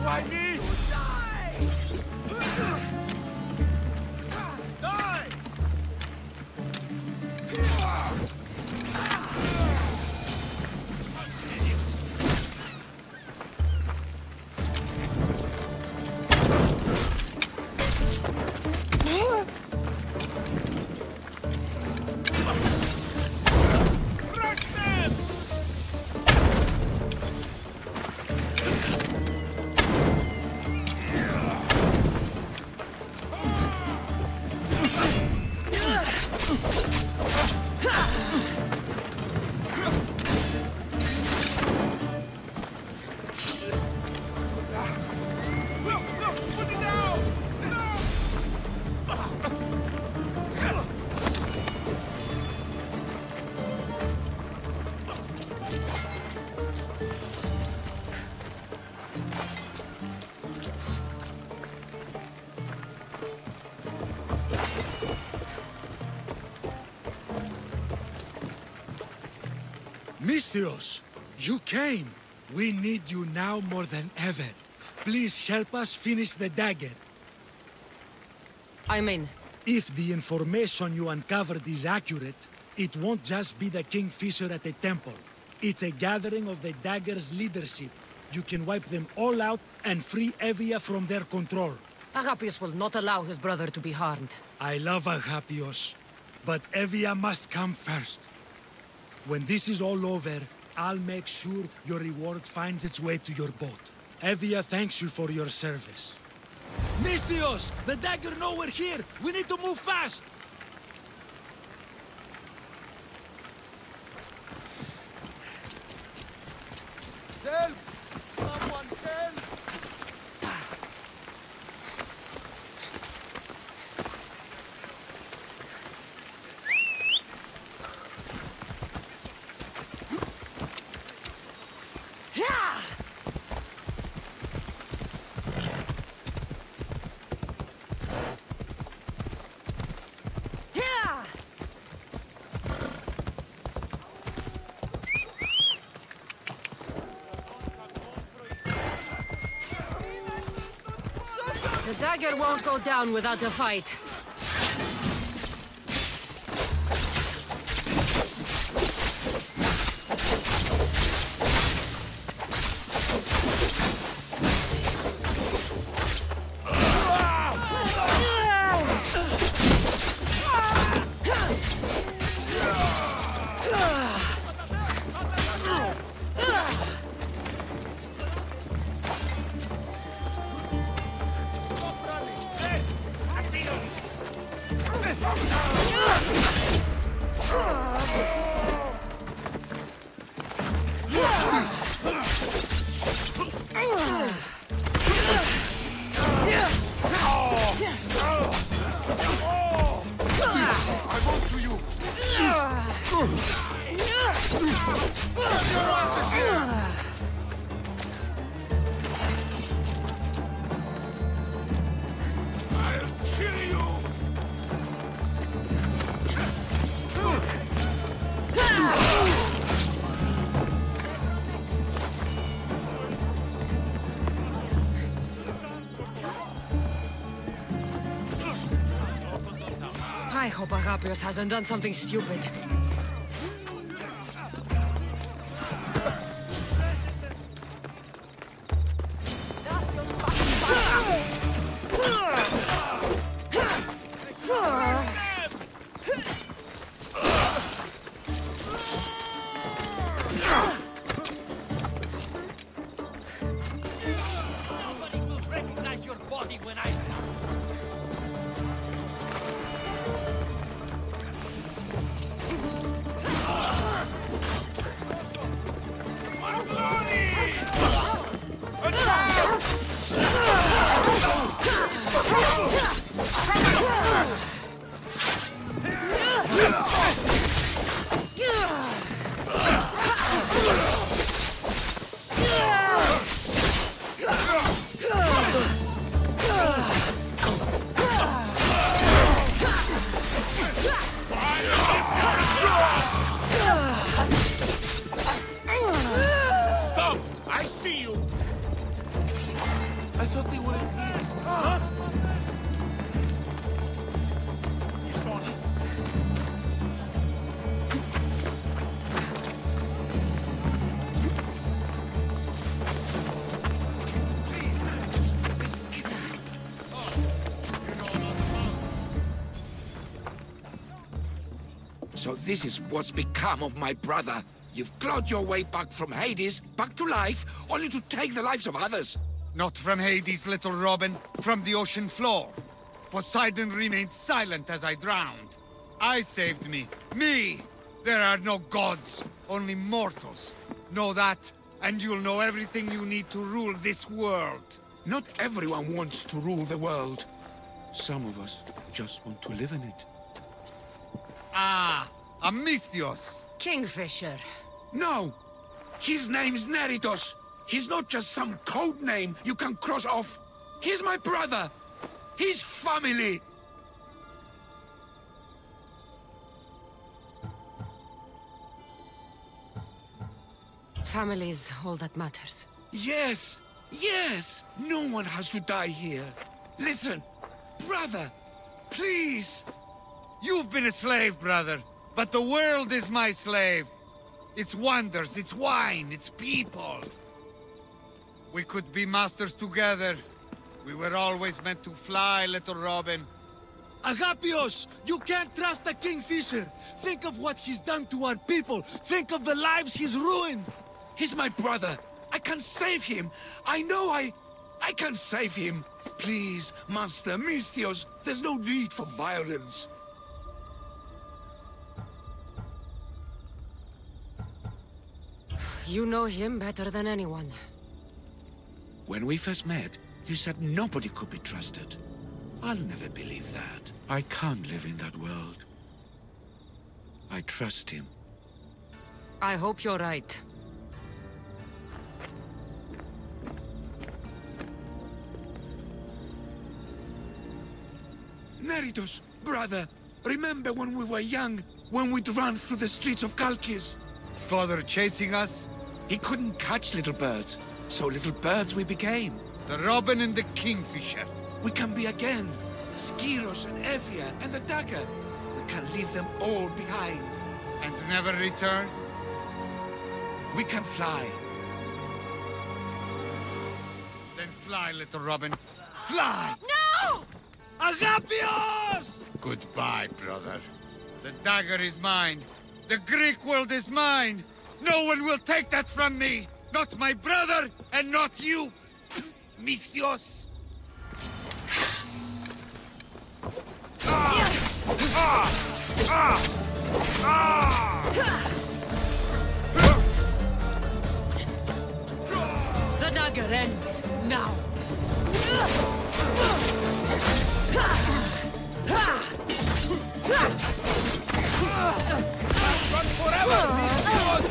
Why me? Die! Misthios, you came. We need you now more than ever. Please help us finish the dagger. I'm in. If the information you uncovered is accurate, it won't just be the Kingfisher at the temple. It's a gathering of the dagger's leadership. You can wipe them all out and free Evia from their control. Agapius will not allow his brother to be harmed. I love Agapios, but Evia must come first. When this is all over, I'll make sure your reward finds its way to your boat. Evia thanks you for your service. Misthios! The dagger know we're here! We need to move fast! Help! Someone help! The dagger won't go down without a fight. I hope Agapios hasn't done something stupid. Nobody will recognize your body when I... So this is what's become of my brother. You've clawed your way back from Hades, back to life, only to take the lives of others. Not from Hades, little Robin. From the ocean floor. Poseidon remained silent as I drowned. I saved me. Me! There are no gods, only mortals. Know that, and you'll know everything you need to rule this world. Not everyone wants to rule the world. Some of us just want to live in it. Ah, Amisthios. Kingfisher. No! His name's Neritos. He's not just some code name you can cross off. He's my brother. He's family. Family's all that matters. Yes, yes. No one has to die here. Listen, brother, please. You've been a slave, brother, but the world is my slave. Its wonders, its wine, its people. We could be masters together. We were always meant to fly, little Robin. Agapios! You can't trust the Kingfisher! Think of what he's done to our people! Think of the lives he's ruined! He's my brother. I can save him. I know I can save him. Please, Master Misthios, there's no need for violence. You know him better than anyone. When we first met, you said nobody could be trusted. I'll never believe that. I can't live in that world. I trust him. I hope you're right. Neritos, brother, remember when we were young, when we'd run through the streets of Kalkis? Father chasing us? He couldn't catch little birds, so little birds we became. The Robin and the Kingfisher. We can be again. Skiros and Evia and the dagger. We can leave them all behind. And never return? We can fly. Then fly, little Robin. Fly! No! Agapios! Goodbye, brother. The dagger is mine. The Greek world is mine. No one will take that from me. Not my brother, and not you. Misthios. The dagger ends now. Run forever, Misthios!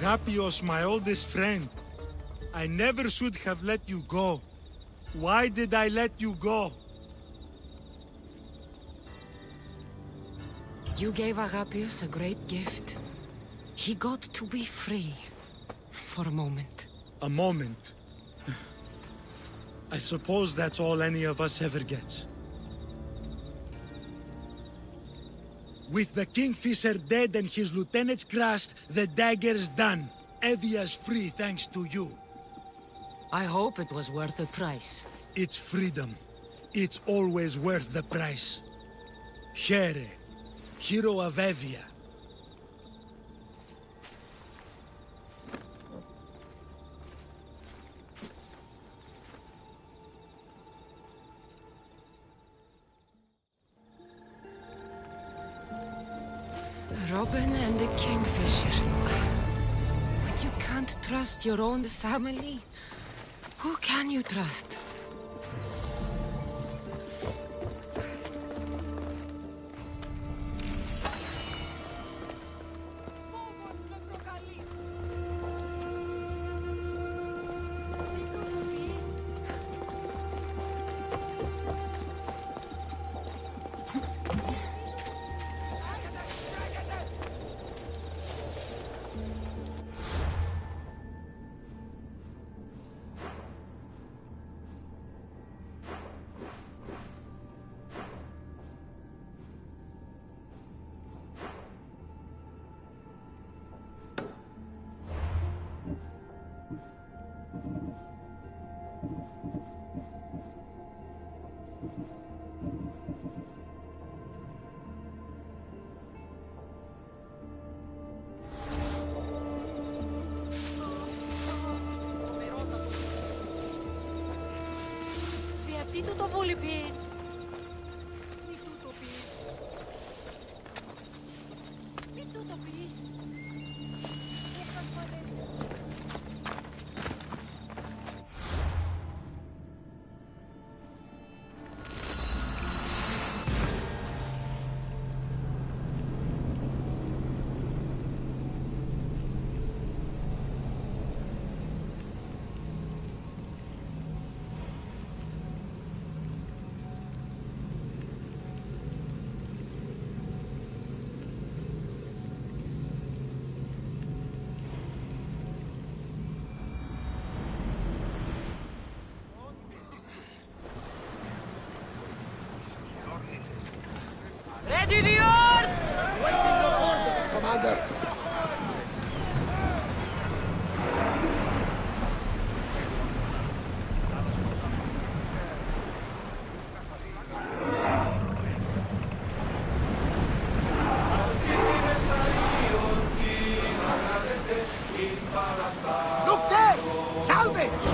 Agapios, my oldest friend. I never should have let you go. Why did I let you go? You gave Agapios a great gift. He got to be free. For a moment. A moment. I suppose that's all any of us ever gets. With the Kingfisher dead and his lieutenants crushed, the dagger's done. Evia's free thanks to you. I hope it was worth the price. It's freedom. It's always worth the price. Here, hero of Evia. Robin and the Kingfisher. But you can't trust your own family? Who can you trust? Τι του το βούλει πει. Τι του το πεις. Τι του το πεις. Δεν θα ασφαλέσεις. Ready the oars! Waiting your orders, Commander. Look there! Salvage!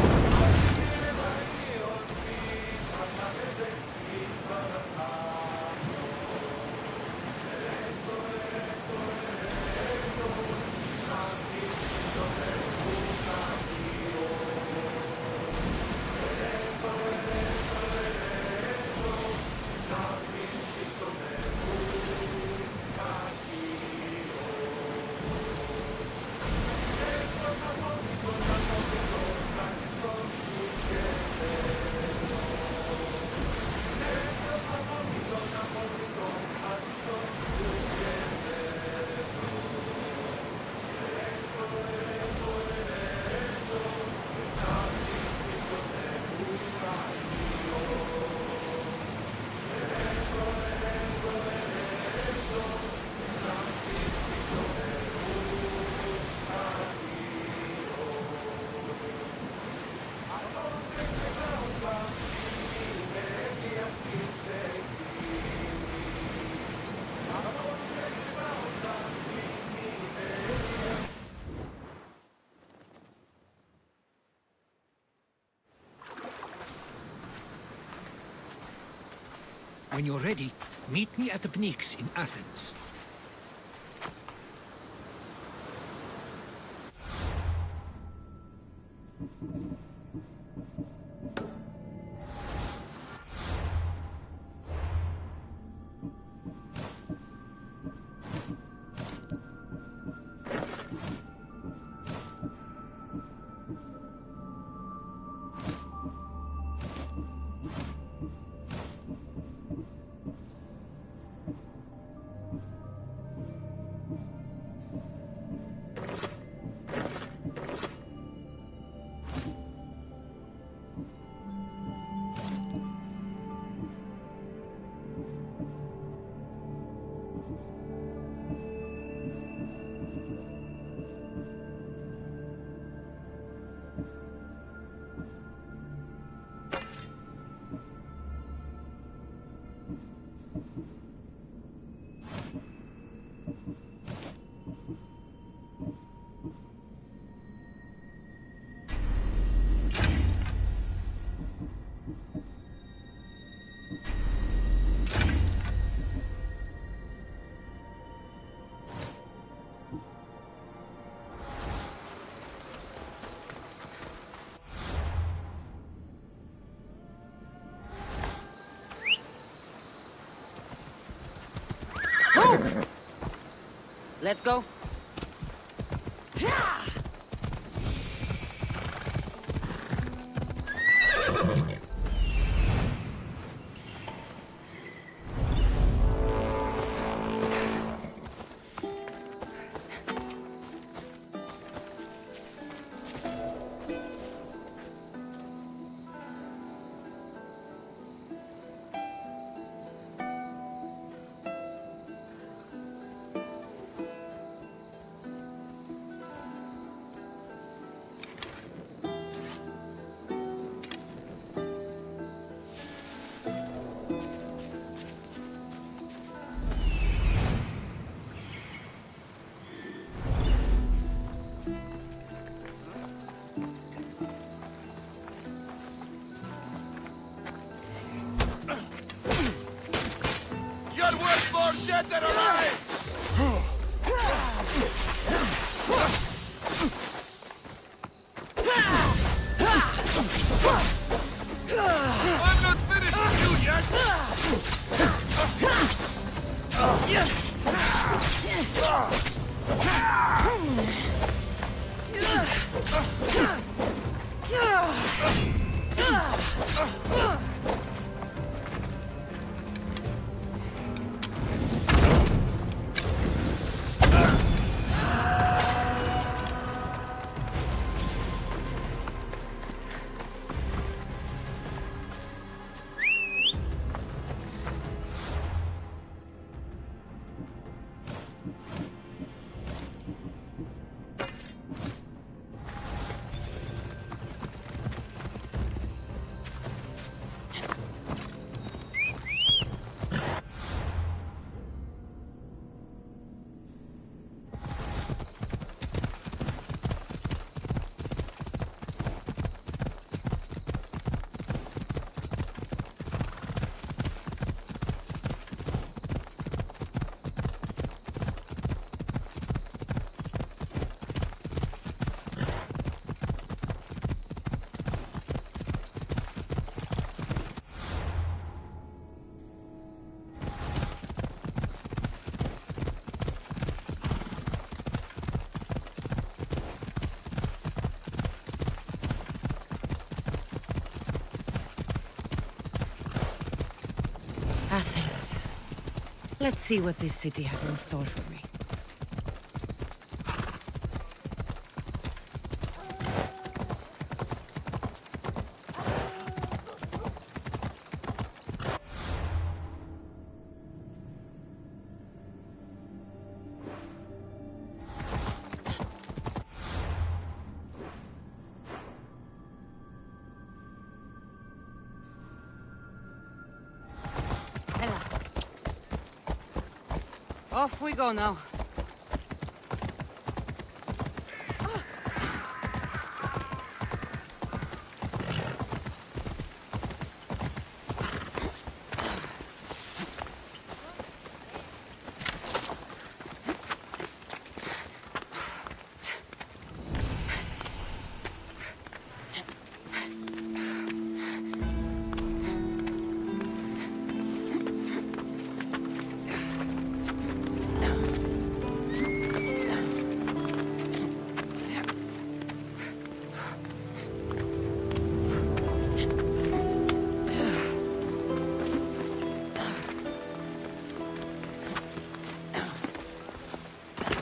When you're ready, meet me at the Pnyx in Athens. Let's go. Dead or alive! I'm not finished with you yet! Athens. Let's see what this city has in store for me. Off we go now.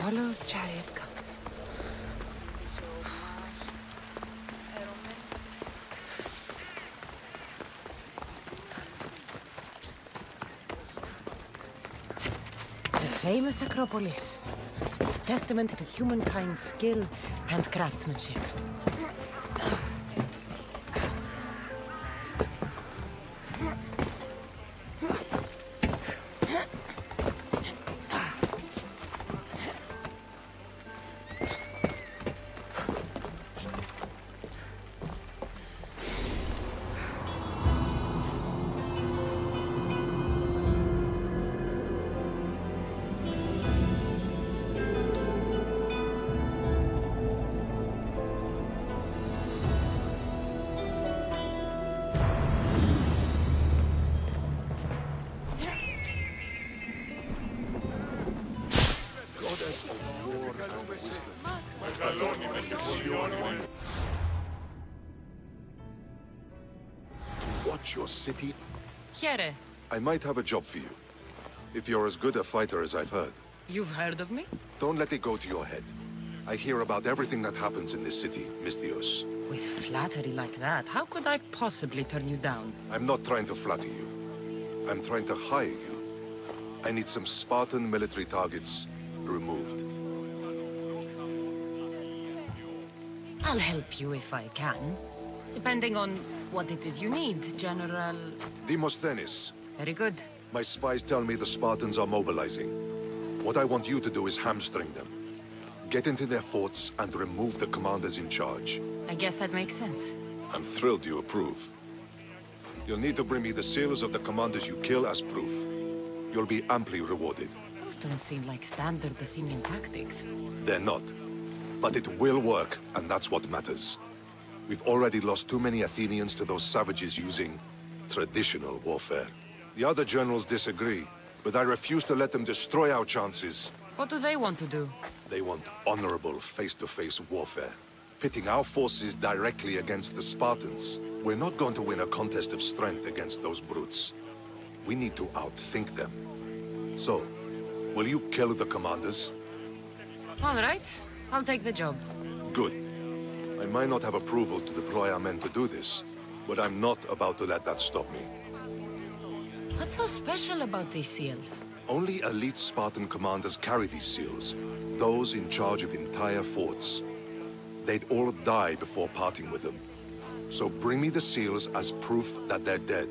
Apollo's chariot comes. The famous Acropolis, a testament to humankind's skill and craftsmanship. watch your city? Chiere, I might have a job for you. If you're as good a fighter as I've heard. you've heard of me? Don't let it go to your head. I hear about everything that happens in this city, Misthios. With flattery like that, how could I possibly turn you down? I'm not trying to flatter you. I'm trying to hire you. I need some Spartan military targets removed. I'll help you if I can. Depending on what it is you need, General... Demosthenes. Very good. My spies tell me the Spartans are mobilizing. What I want you to do is hamstring them. Get into their forts and remove the commanders in charge. I guess that makes sense. I'm thrilled you approve. You'll need to bring me the seals of the commanders you kill as proof. You'll be amply rewarded. Those don't seem like standard Athenian tactics. They're not. But it will work, and that's what matters. We've already lost too many Athenians to those savages using traditional warfare. The other generals disagree, but I refuse to let them destroy our chances. What do they want to do? They want honorable face-to-face warfare, pitting our forces directly against the Spartans. We're not going to win a contest of strength against those brutes. We need to outthink them. So, will you kill the commanders? All right, I'll take the job. Good. I might not have approval to deploy our men to do this, but I'm not about to let that stop me. What's so special about these seals? Only elite Spartan commanders carry these seals, those in charge of entire forts. They'd all die before parting with them. So bring me the seals as proof that they're dead.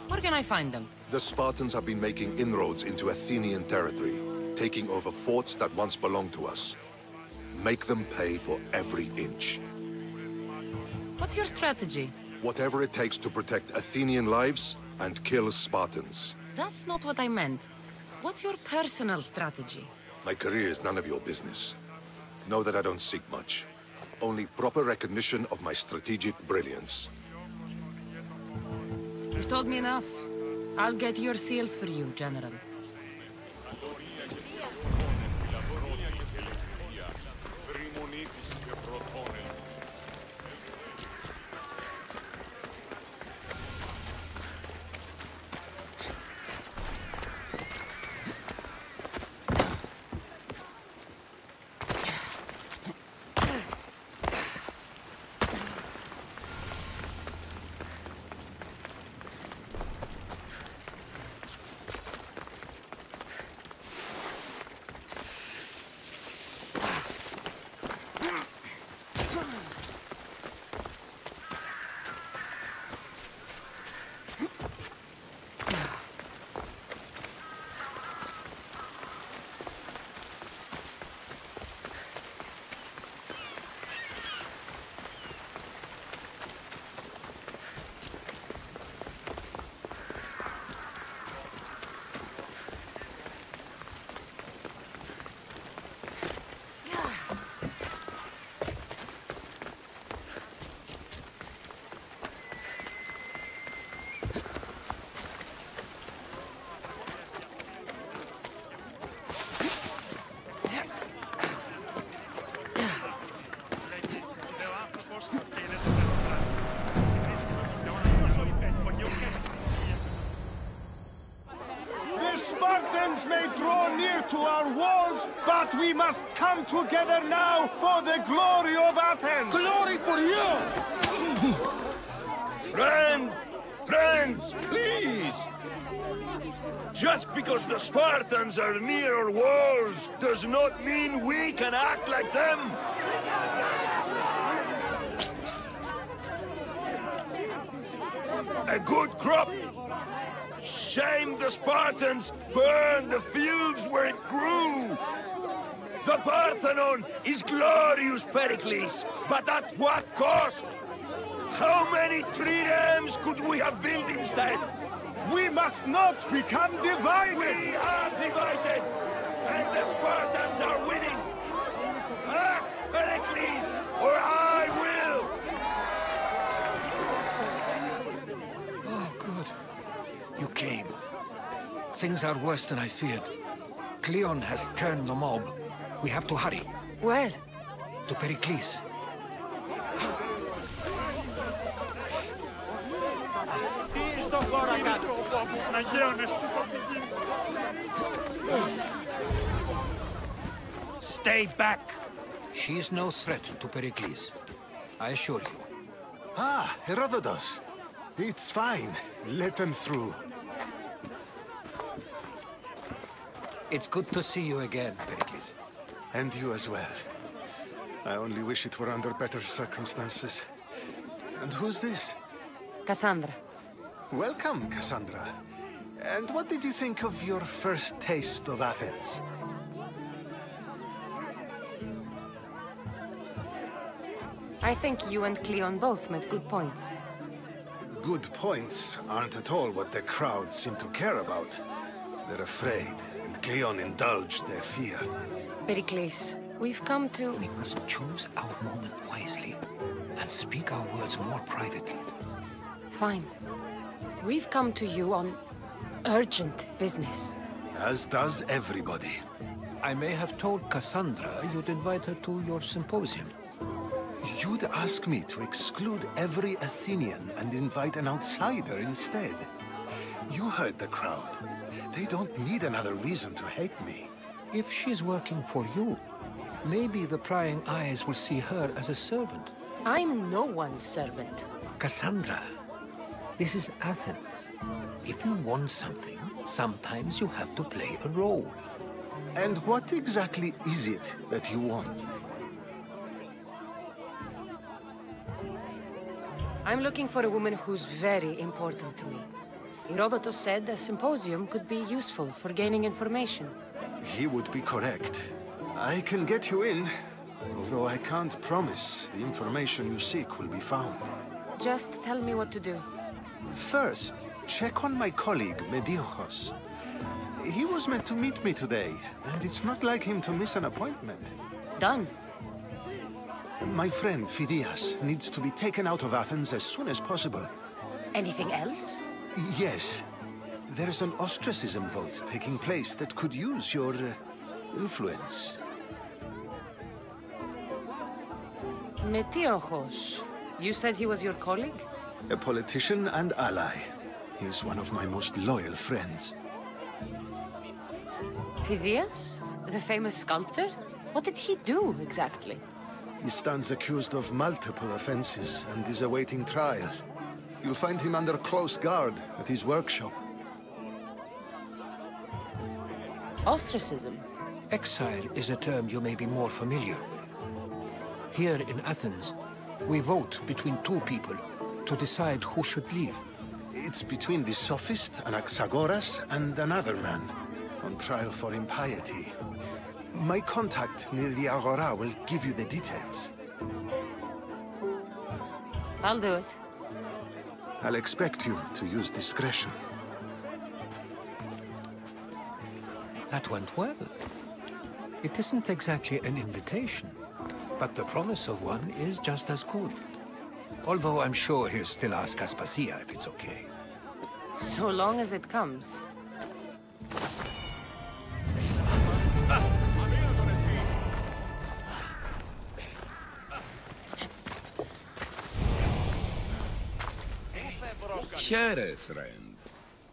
Where can I find them? The Spartans have been making inroads into Athenian territory, taking over forts that once belonged to us. Make them pay for every inch. What's your strategy? Whatever it takes to protect Athenian lives and kill Spartans. That's not what I meant. What's your personal strategy? My career is none of your business. Know that I don't seek much. Only proper recognition of my strategic brilliance. You've told me enough. I'll get your seals for you, General. May draw near to our walls, but we must come together now for the glory of Athens! Glory for you! Friends, please! Just because the Spartans are near our walls does not mean we can act like them! A good crop! Shame the Spartans burned the fields where it grew! The Parthenon is glorious, Pericles, but at what cost? How many triremes could we have built instead? We must not become divided! We are divided! And the Spartans are winning! Act, Pericles, or I will! Oh, good. You came. Things are worse than I feared. Cleon has turned the mob. We have to hurry. Where? To Pericles. Stay back! She's no threat to Pericles. I assure you. Ah, Herodotus. It's fine. Let them through. It's good to see you again, Pericles. And you as well. I only wish it were under better circumstances. And who's this? Cassandra. Welcome, Cassandra. And what did you think of your first taste of Athens? I think you and Cleon both made good points. Good points aren't at all what the crowd seem to care about. They're afraid, and Cleon indulged their fear. Pericles, we've come to... We must choose our moment wisely, and speak our words more privately. Fine. We've come to you on urgent business. As does everybody. I may have told Cassandra you'd invite her to your symposium. You'd ask me to exclude every Athenian and invite an outsider instead. You heard the crowd. They don't need another reason to hate me. If she's working for you, maybe the prying eyes will see her as a servant. I'm no one's servant. Cassandra, this is Athens. If you want something, sometimes you have to play a role. And what exactly is it that you want? I'm looking for a woman who's very important to me. Herodotus said a symposium could be useful for gaining information. He would be correct. I can get you in, although I can't promise the information you seek will be found. Just tell me what to do. First, check on my colleague, Mediochos. He was meant to meet me today, and it's not like him to miss an appointment. Done. My friend, Phidias, needs to be taken out of Athens as soon as possible. Anything else? Yes. There's an ostracism vote taking place that could use your influence. Metiochos. You said he was your colleague? A politician and ally. He's one of my most loyal friends. Phidias? The famous sculptor? What did he do, exactly? He stands accused of multiple offenses and is awaiting trial. You'll find him under close guard at his workshop. Ostracism? Exile is a term you may be more familiar with. Here in Athens, we vote between two people to decide who should leave. It's between the sophist Anaxagoras and another man, on trial for impiety. My contact near the Agora will give you the details. I'll do it. I'll expect you to use discretion. That went well. It isn't exactly an invitation, but the promise of one is just as good. Although I'm sure he'll still ask Aspasia if it's okay. So long as it comes. Here, friend.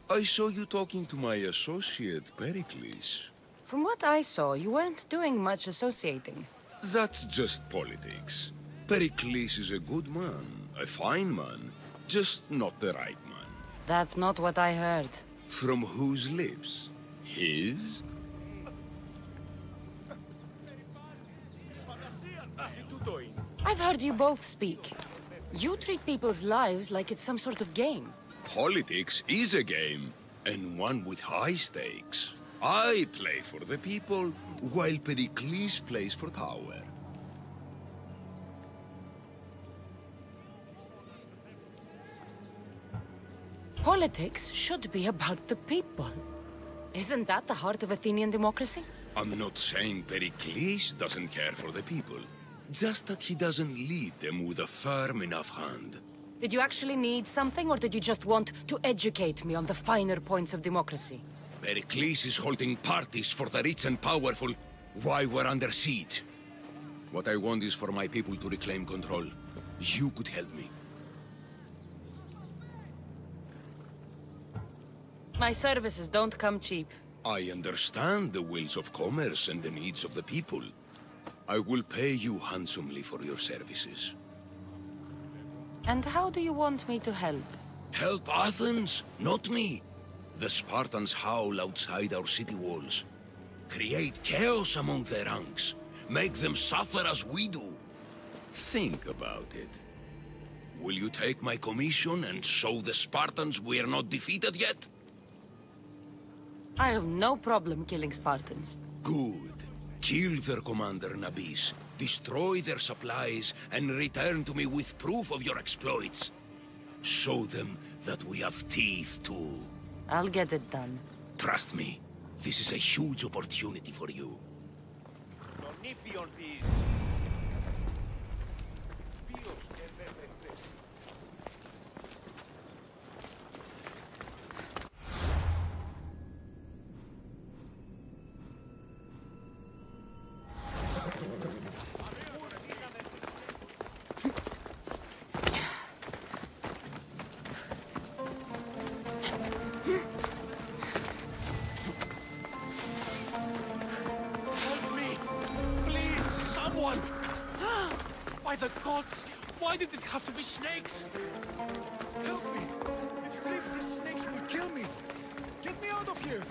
I saw you talking to my associate, Pericles. From what I saw, you weren't doing much associating. That's just politics. Pericles is a good man, a fine man, just not the right man. That's not what I heard. From whose lips? His? I've heard you both speak. You treat people's lives like it's some sort of game. Politics is a game, and one with high stakes. I play for the people, while Pericles plays for power. Politics should be about the people. Isn't that the heart of Athenian democracy? I'm not saying Pericles doesn't care for the people. Just that he doesn't lead them with a firm enough hand. Did you actually need something, or did you just want to educate me on the finer points of democracy? Pericles is holding parties for the rich and powerful while we're under siege. What I want is for my people to reclaim control. You could help me. My services don't come cheap. I understand the wills of commerce and the needs of the people. I will pay you handsomely for your services. And how do you want me to help? Help Athens, not me. The Spartans howl outside our city walls. Create chaos among their ranks. Make them suffer as we do. Think about it. Will you take my commission and show the Spartans we are not defeated yet? I have no problem killing Spartans. Good. Kill their commander, Nabis. Destroy their supplies and return to me with proof of your exploits. Show them that we have teeth too. I'll get it done. Trust me, this is a huge opportunity for you. By the gods! Why did it have to be snakes? Help me! If you leave, these snakes will kill me! Get me out of here!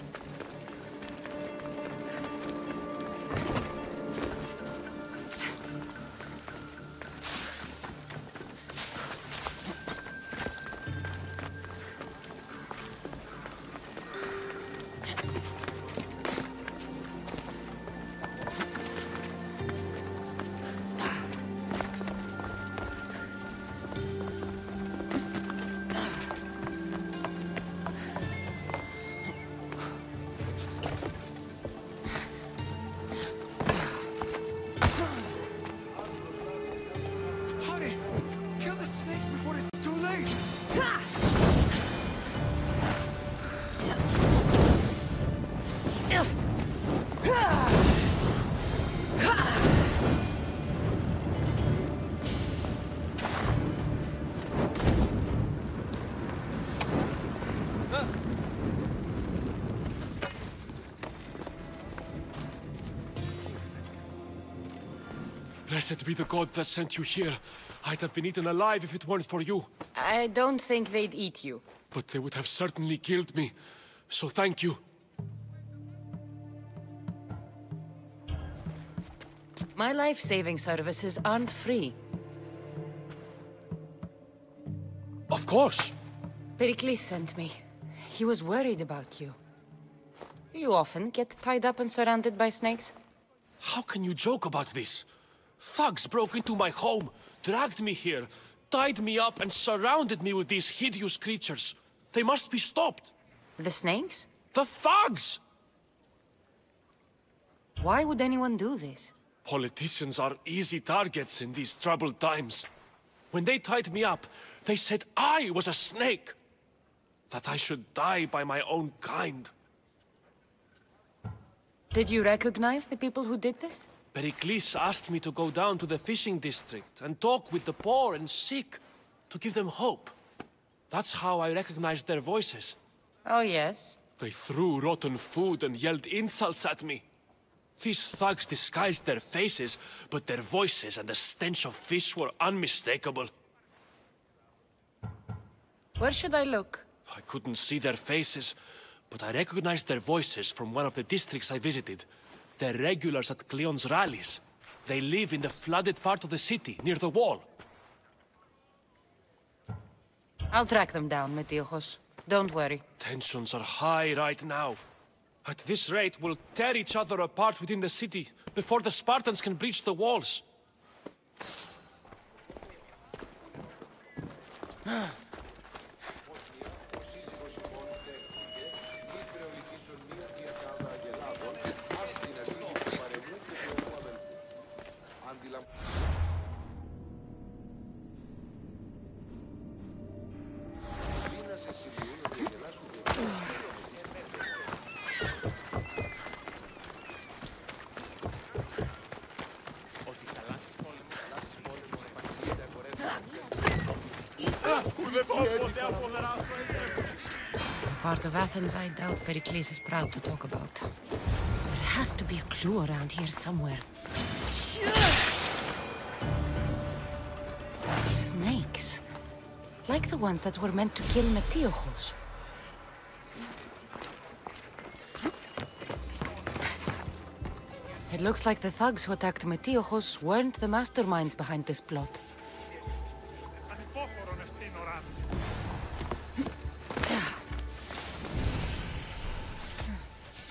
Blessed be the god that sent you here. I'd have been eaten alive if it weren't for you. I don't think they'd eat you. But they would have certainly killed me. So thank you. My life-saving services aren't free. Of course. Pericles sent me. He was worried about you. You often get tied up and surrounded by snakes? How can you joke about this? Thugs broke into my home, dragged me here, tied me up and surrounded me with these hideous creatures. They must be stopped. The snakes? The thugs! Why would anyone do this? Politicians are easy targets in these troubled times. When they tied me up, they said I was a snake. That I should die by my own kind. Did you recognize the people who did this? Pericles asked me to go down to the fishing district and talk with the poor and sick, to give them hope. That's how I recognized their voices. Oh, yes? They threw rotten food and yelled insults at me. These thugs disguised their faces, but their voices and the stench of fish were unmistakable. Where should I look? I couldn't see their faces, but I recognized their voices from one of the districts I visited. They're regulars at Cleon's rallies. They live in the flooded part of the city, near the wall. I'll track them down, Metiochos. Don't worry. Tensions are high right now. At this rate, we'll tear each other apart within the city, before the Spartans can breach the walls. part of Athens I doubt Pericles is proud to talk about. There has to be a clue around here somewhere. Snakes. Like the ones that were meant to kill Metiochos. It looks like the thugs who attacked Metiochos weren't the masterminds behind this plot.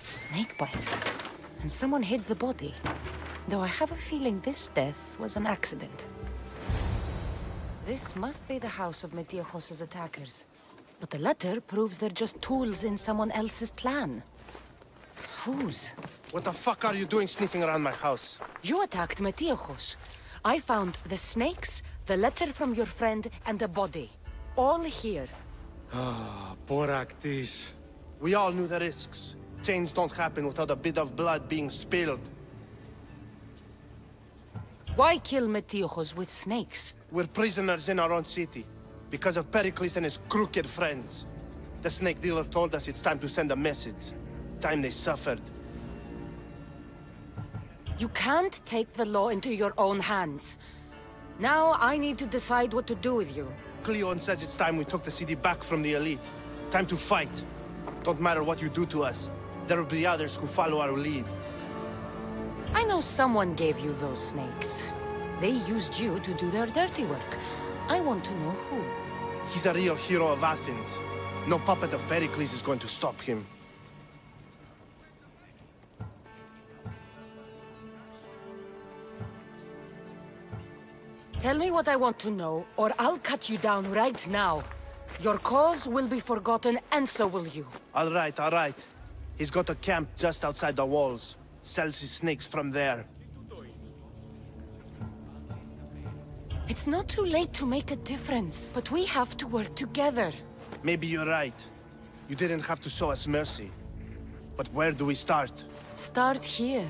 Snake bites. And someone hid the body. Though I have a feeling this death was an accident. This must be the house of Metiochos' attackers. But the letter proves they're just tools in someone else's plan. Whose? What the fuck are you doing sniffing around my house? You attacked Metiochos. I found the snakes, the letter from your friend, and a body. All here. Ah, poor Actis. We all knew the risks. Change don't happen without a bit of blood being spilled. Why kill Metiochos with snakes? We're prisoners in our own city, because of Pericles and his crooked friends. The snake dealer told us it's time to send a message. Time they suffered. You can't take the law into your own hands. Now I need to decide what to do with you. Cleon says it's time we took the city back from the elite. Time to fight. Don't matter what you do to us. There will be others who follow our lead. I know someone gave you those snakes. They used you to do their dirty work. I want to know who. He's a real hero of Athens. No puppet of Pericles is going to stop him. Tell me what I want to know, or I'll cut you down right now. Your cause will be forgotten, and so will you. All right. He's got a camp just outside the walls. Sells his snakes from there. It's not too late to make a difference, but we have to work together. Maybe you're right. You didn't have to show us mercy. But where do we start? Start here.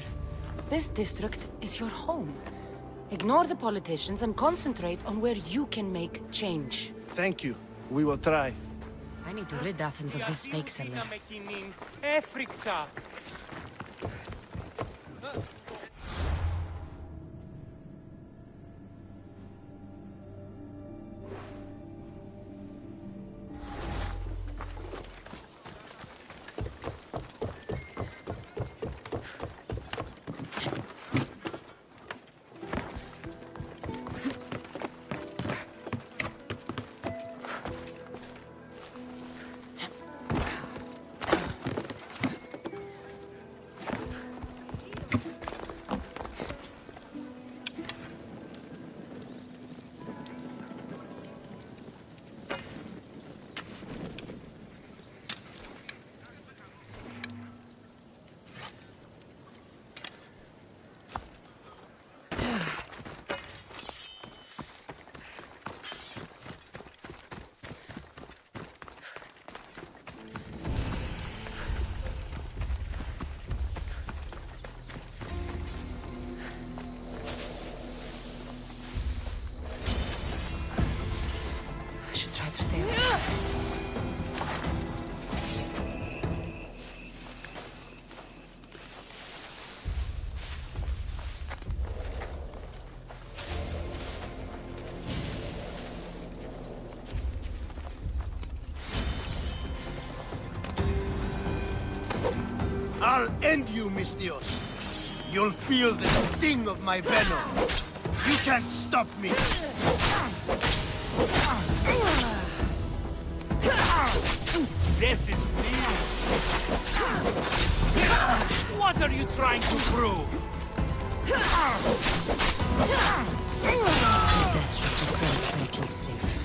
This district is your home. Ignore the politicians and concentrate on where you can make change. Thank you. We will try. I need to rid Athens of this snake seller. I'll end you, Mystios. You'll feel the sting of my venom. You can't stop me. Death is near. What are you trying to prove? His death should keep friends Pericles safe.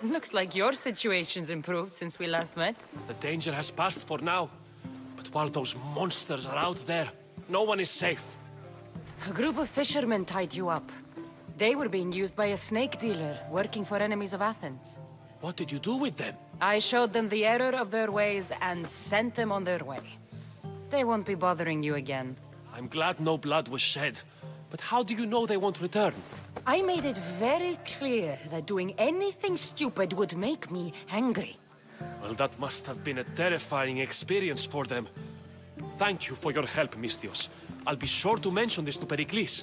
Looks like your situation's improved since we last met. The danger has passed for now. But while those monsters are out there, no one is safe. A group of fishermen tied you up. They were being used by a snake dealer working for enemies of Athens. What did you do with them? I showed them the error of their ways and sent them on their way. They won't be bothering you again. I'm glad no blood was shed. But how do you know they won't return? I made it very clear that doing anything stupid would make me angry. Well, that must have been a terrifying experience for them. Thank you for your help, Misthios. I'll be sure to mention this to Pericles.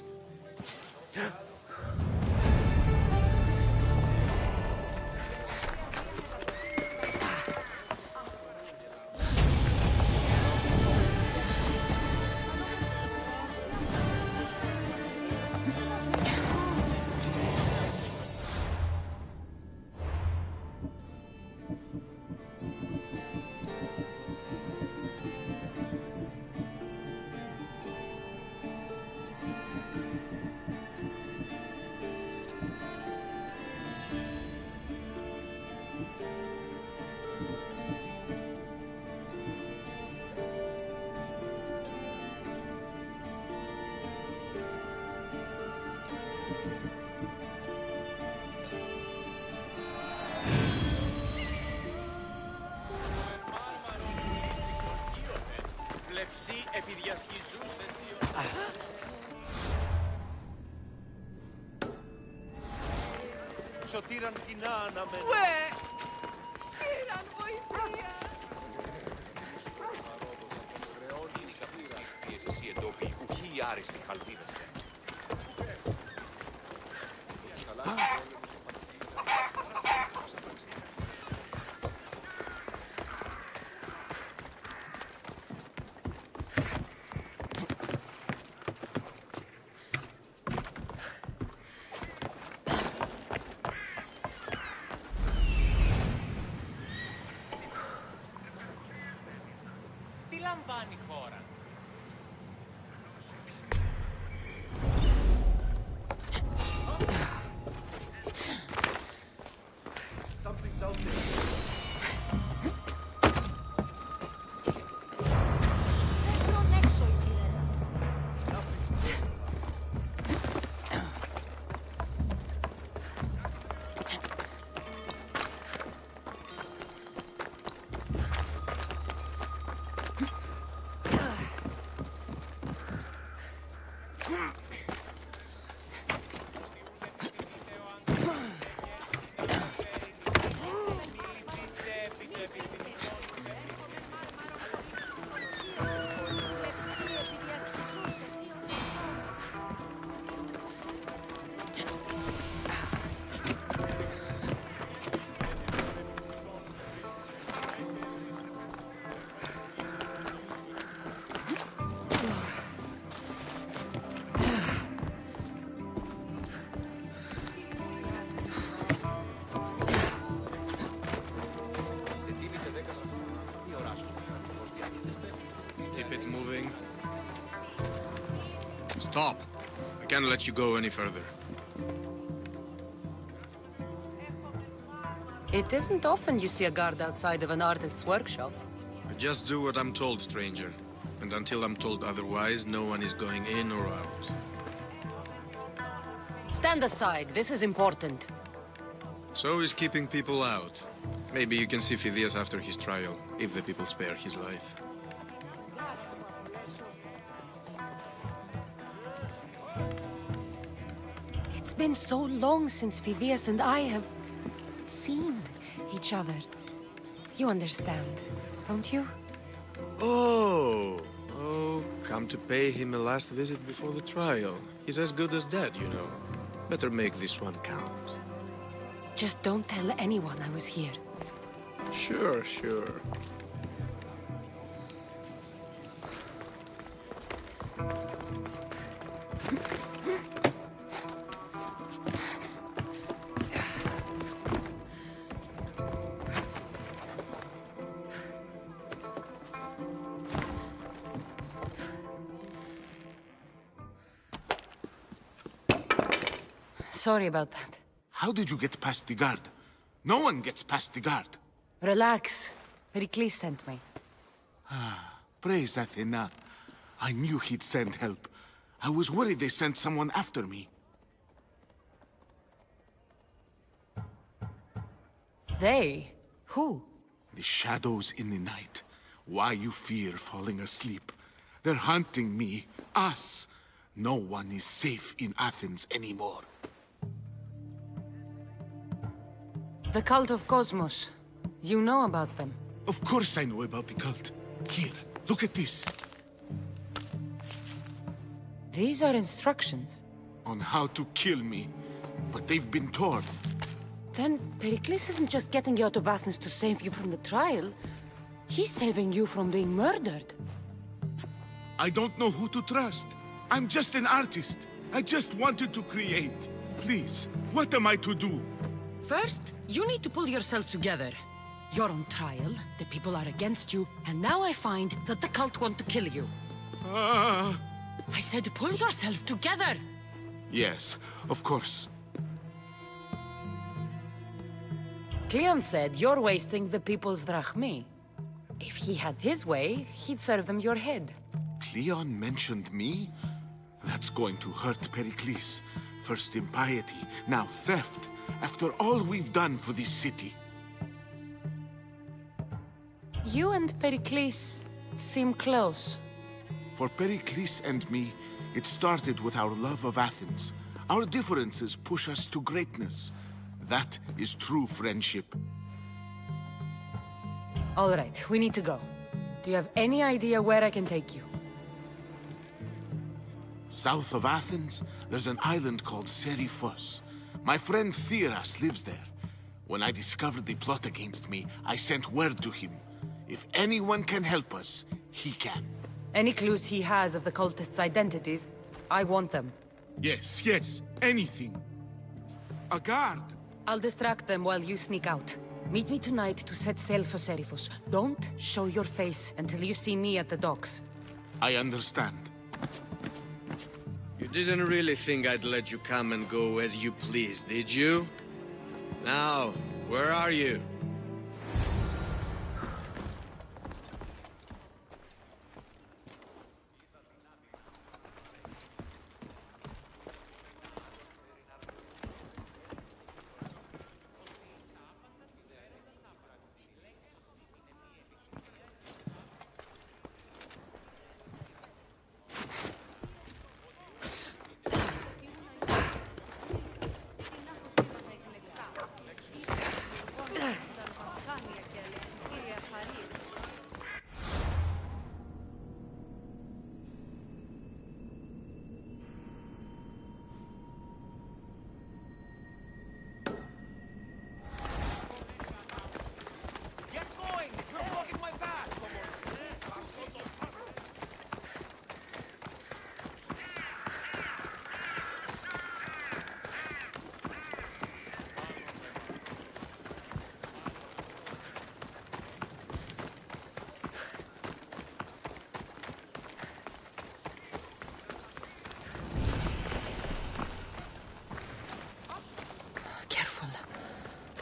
Σωτήραν κοινά αναμένω. Πήραν βοηθεία! Χρεώνει σαφήρα. Εσύ εντόπιοι, ουχοί άριστοι χαλβίδεστε. Τι λαμβάνει η χώρα? Keep it moving. Stop! I can't let you go any further. It isn't often you see a guard outside of an artist's workshop. I just do what I'm told, stranger. And until I'm told otherwise, no one is going in or out. Stand aside, this is important. So is keeping people out. Maybe you can see Phidias after his trial, if the people spare his life. It's been so long since Phidias and I have seen each other. You understand, don't you? Oh, come to pay him a last visit before the trial. He's as good as dead, you know. Better make this one count. Just don't tell anyone I was here. Sure, sure. Sorry about that. How did you get past the guard? No one gets past the guard. Relax. Pericles sent me. Praise Athena. I knew he'd send help. I was worried they sent someone after me. They? Who? The shadows in the night. Why you fear falling asleep. They're hunting me. Us. No one is safe in Athens anymore. The cult of Cosmos. You know about them? Of course I know about the cult. Here, look at this. These are instructions. On how to kill me. But they've been torn. Then Pericles isn't just getting you out of Athens to save you from the trial. He's saving you from being murdered. I don't know who to trust. I'm just an artist. I just wanted to create. Please, what am I to do? First, you need to pull yourself together. You're on trial, the people are against you, and now I find that the cult want to kill you. I said pull yourself together! Yes, of course. Cleon said you're wasting the people's drachmi. If he had his way, he'd serve them your head. Cleon mentioned me? That's going to hurt Pericles. First impiety, now theft. After all we've done for this city. You and Pericles seem close. For Pericles and me, it started with our love of Athens. Our differences push us to greatness. That is true friendship. All right, we need to go. Do you have any idea where I can take you? South of Athens, there's an island called Seriphos. My friend Theras lives there. When I discovered the plot against me, I sent word to him. If anyone can help us, he can. Any clues he has of the cultists' identities, I want them. Yes, anything. A guard! I'll distract them while you sneak out. Meet me tonight to set sail for Seriphos. Don't show your face until you see me at the docks. I understand. You didn't really think I'd let you come and go as you please, did you? Now, where are you?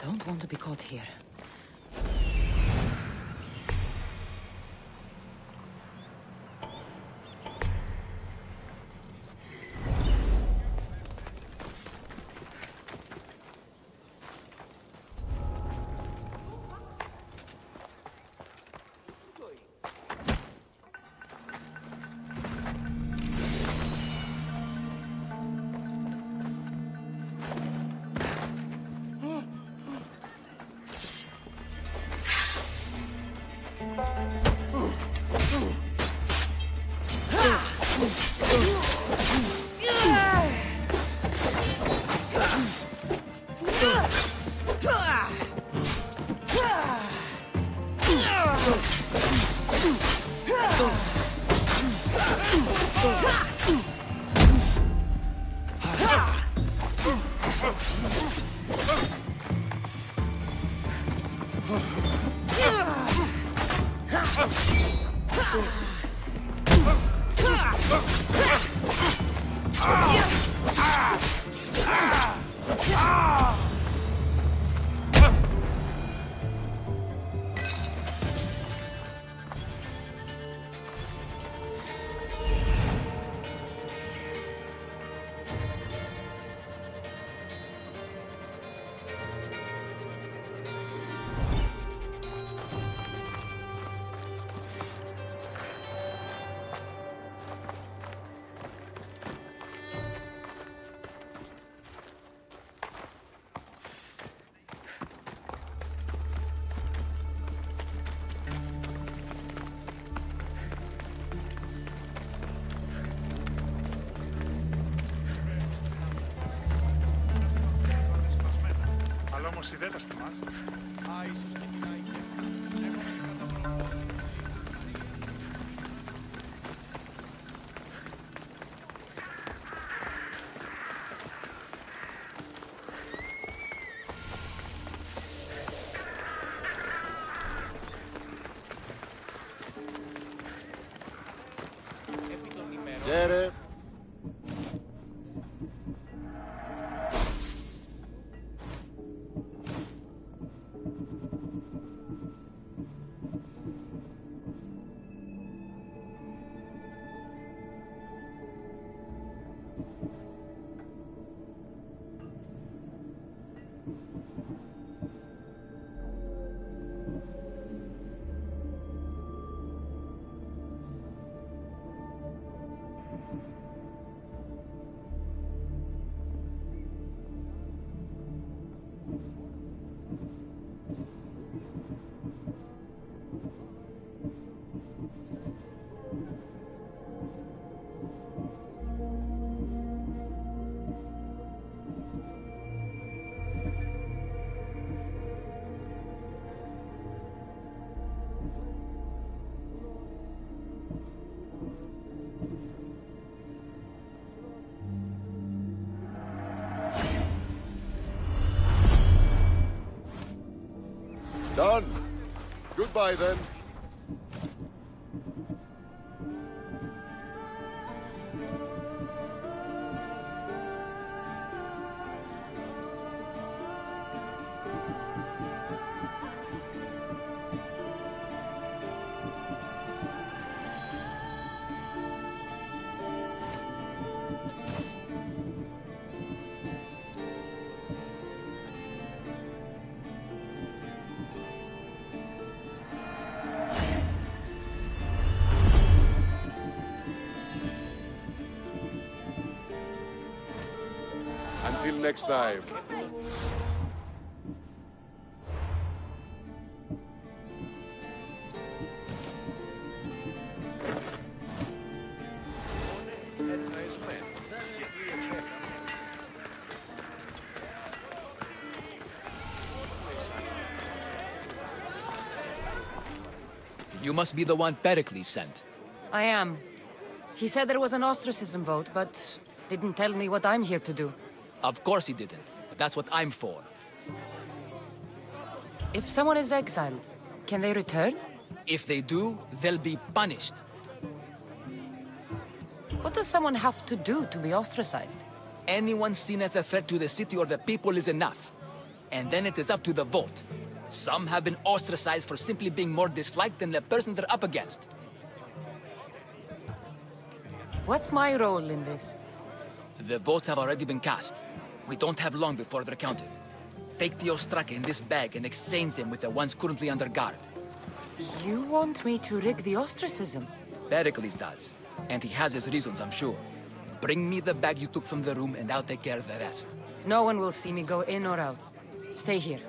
Don't want to be caught here. όμως ιδέα στη μας. Α, ίσως και την Άγια. Get it. Done. Goodbye, then. Until next time. You must be the one Pericles sent. I am. He said there was an ostracism vote, but didn't tell me what I'm here to do. Of course he didn't, but that's what I'm for. If someone is exiled, can they return? If they do, they'll be punished. What does someone have to do to be ostracized? Anyone seen as a threat to the city or the people is enough. And then it is up to the vote. Some have been ostracized for simply being more disliked than the person they're up against. What's my role in this? The votes have already been cast. We don't have long before they're counted. Take the ostraka in this bag and exchange them with the ones currently under guard. You want me to rig the ostracism? Pericles does. And he has his reasons, I'm sure. Bring me the bag you took from the room and I'll take care of the rest. No one will see me go in or out. Stay here.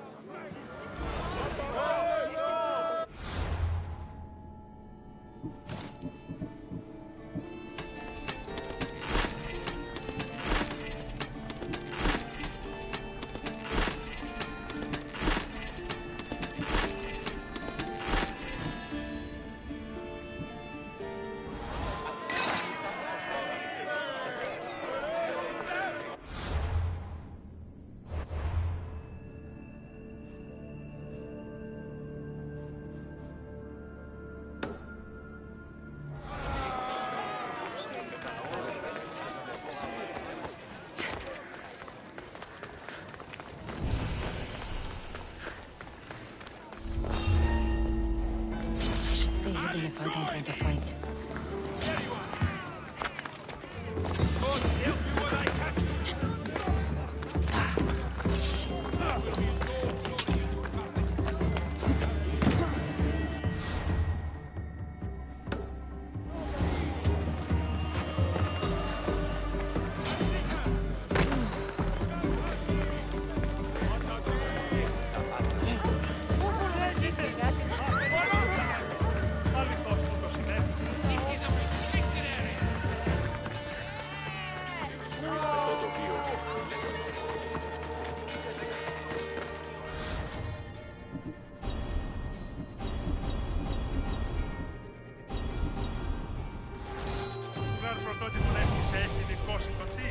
πρωτότυπο να έστησε έχει δικό τον τι.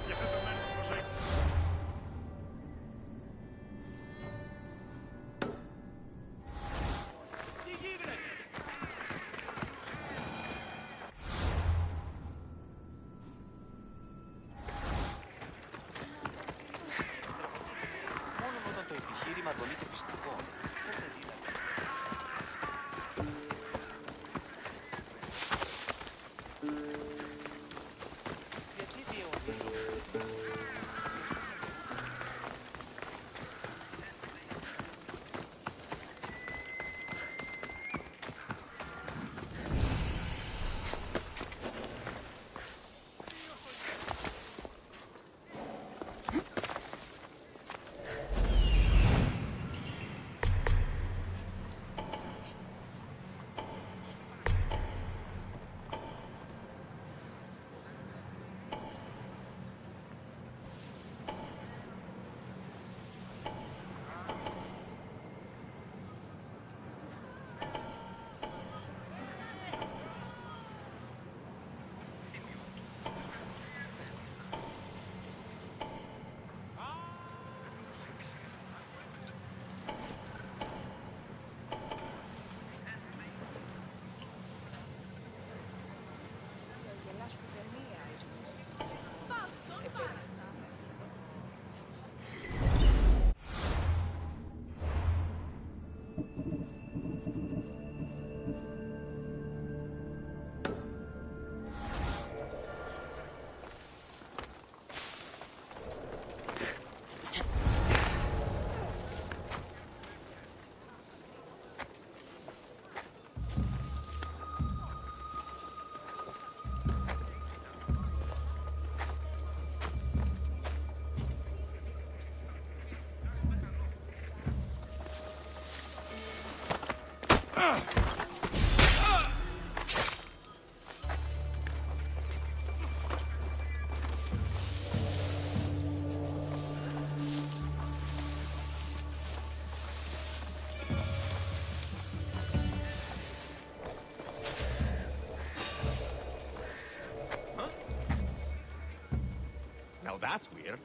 Γι' αυτό το μένει στο ζωή. Μόνο όταν το επιχείρημα τον είχε πιστικό. Πότε δηλαδή. Γιατί Now that's weird.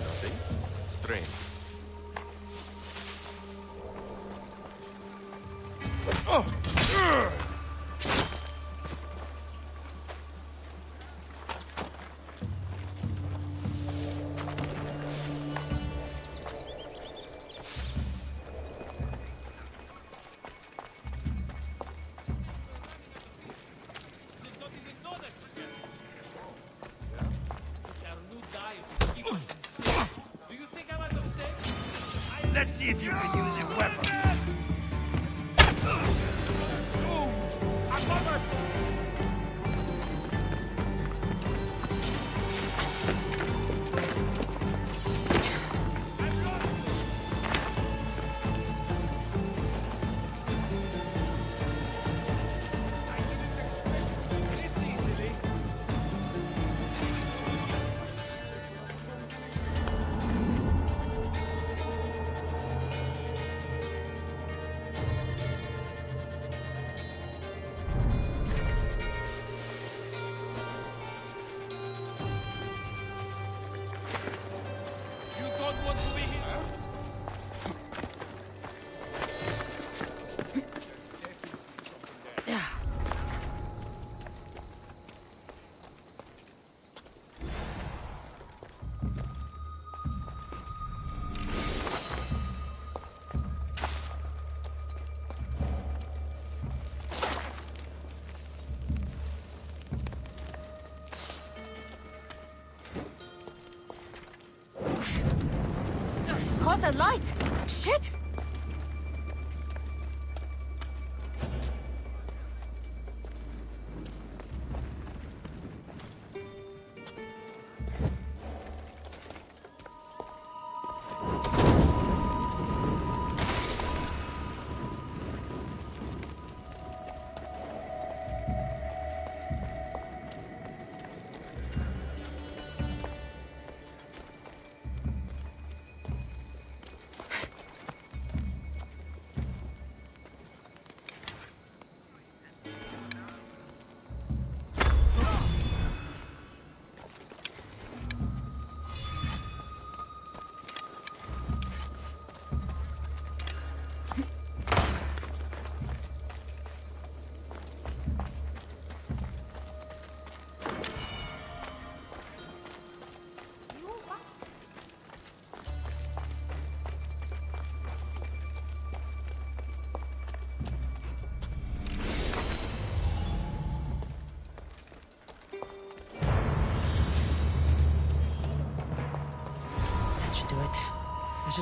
Nothing strange. Oh! Let's see if you can use a weapon. Caught the light! Shit!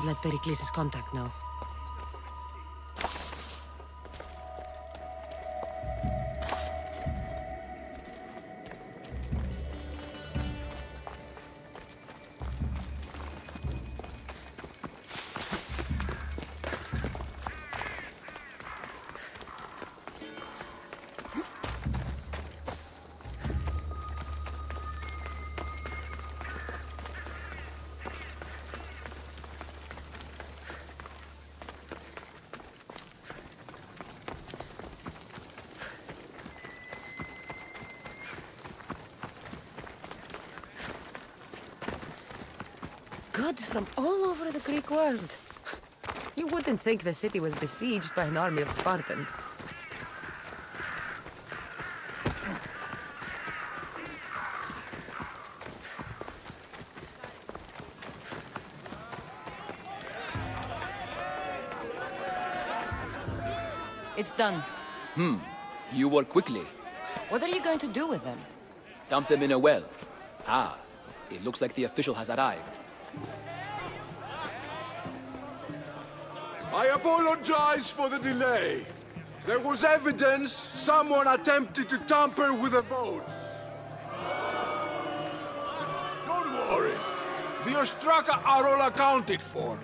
should let Pericles' contact know. Goods from all over the Greek world. You wouldn't think the city was besieged by an army of Spartans. It's done. You work quickly. What are you going to do with them? Dump them in a well. Ah, it looks like the official has arrived. I apologize for the delay. There was evidence someone attempted to tamper with the votes. Don't worry. The Ostraka are all accounted for.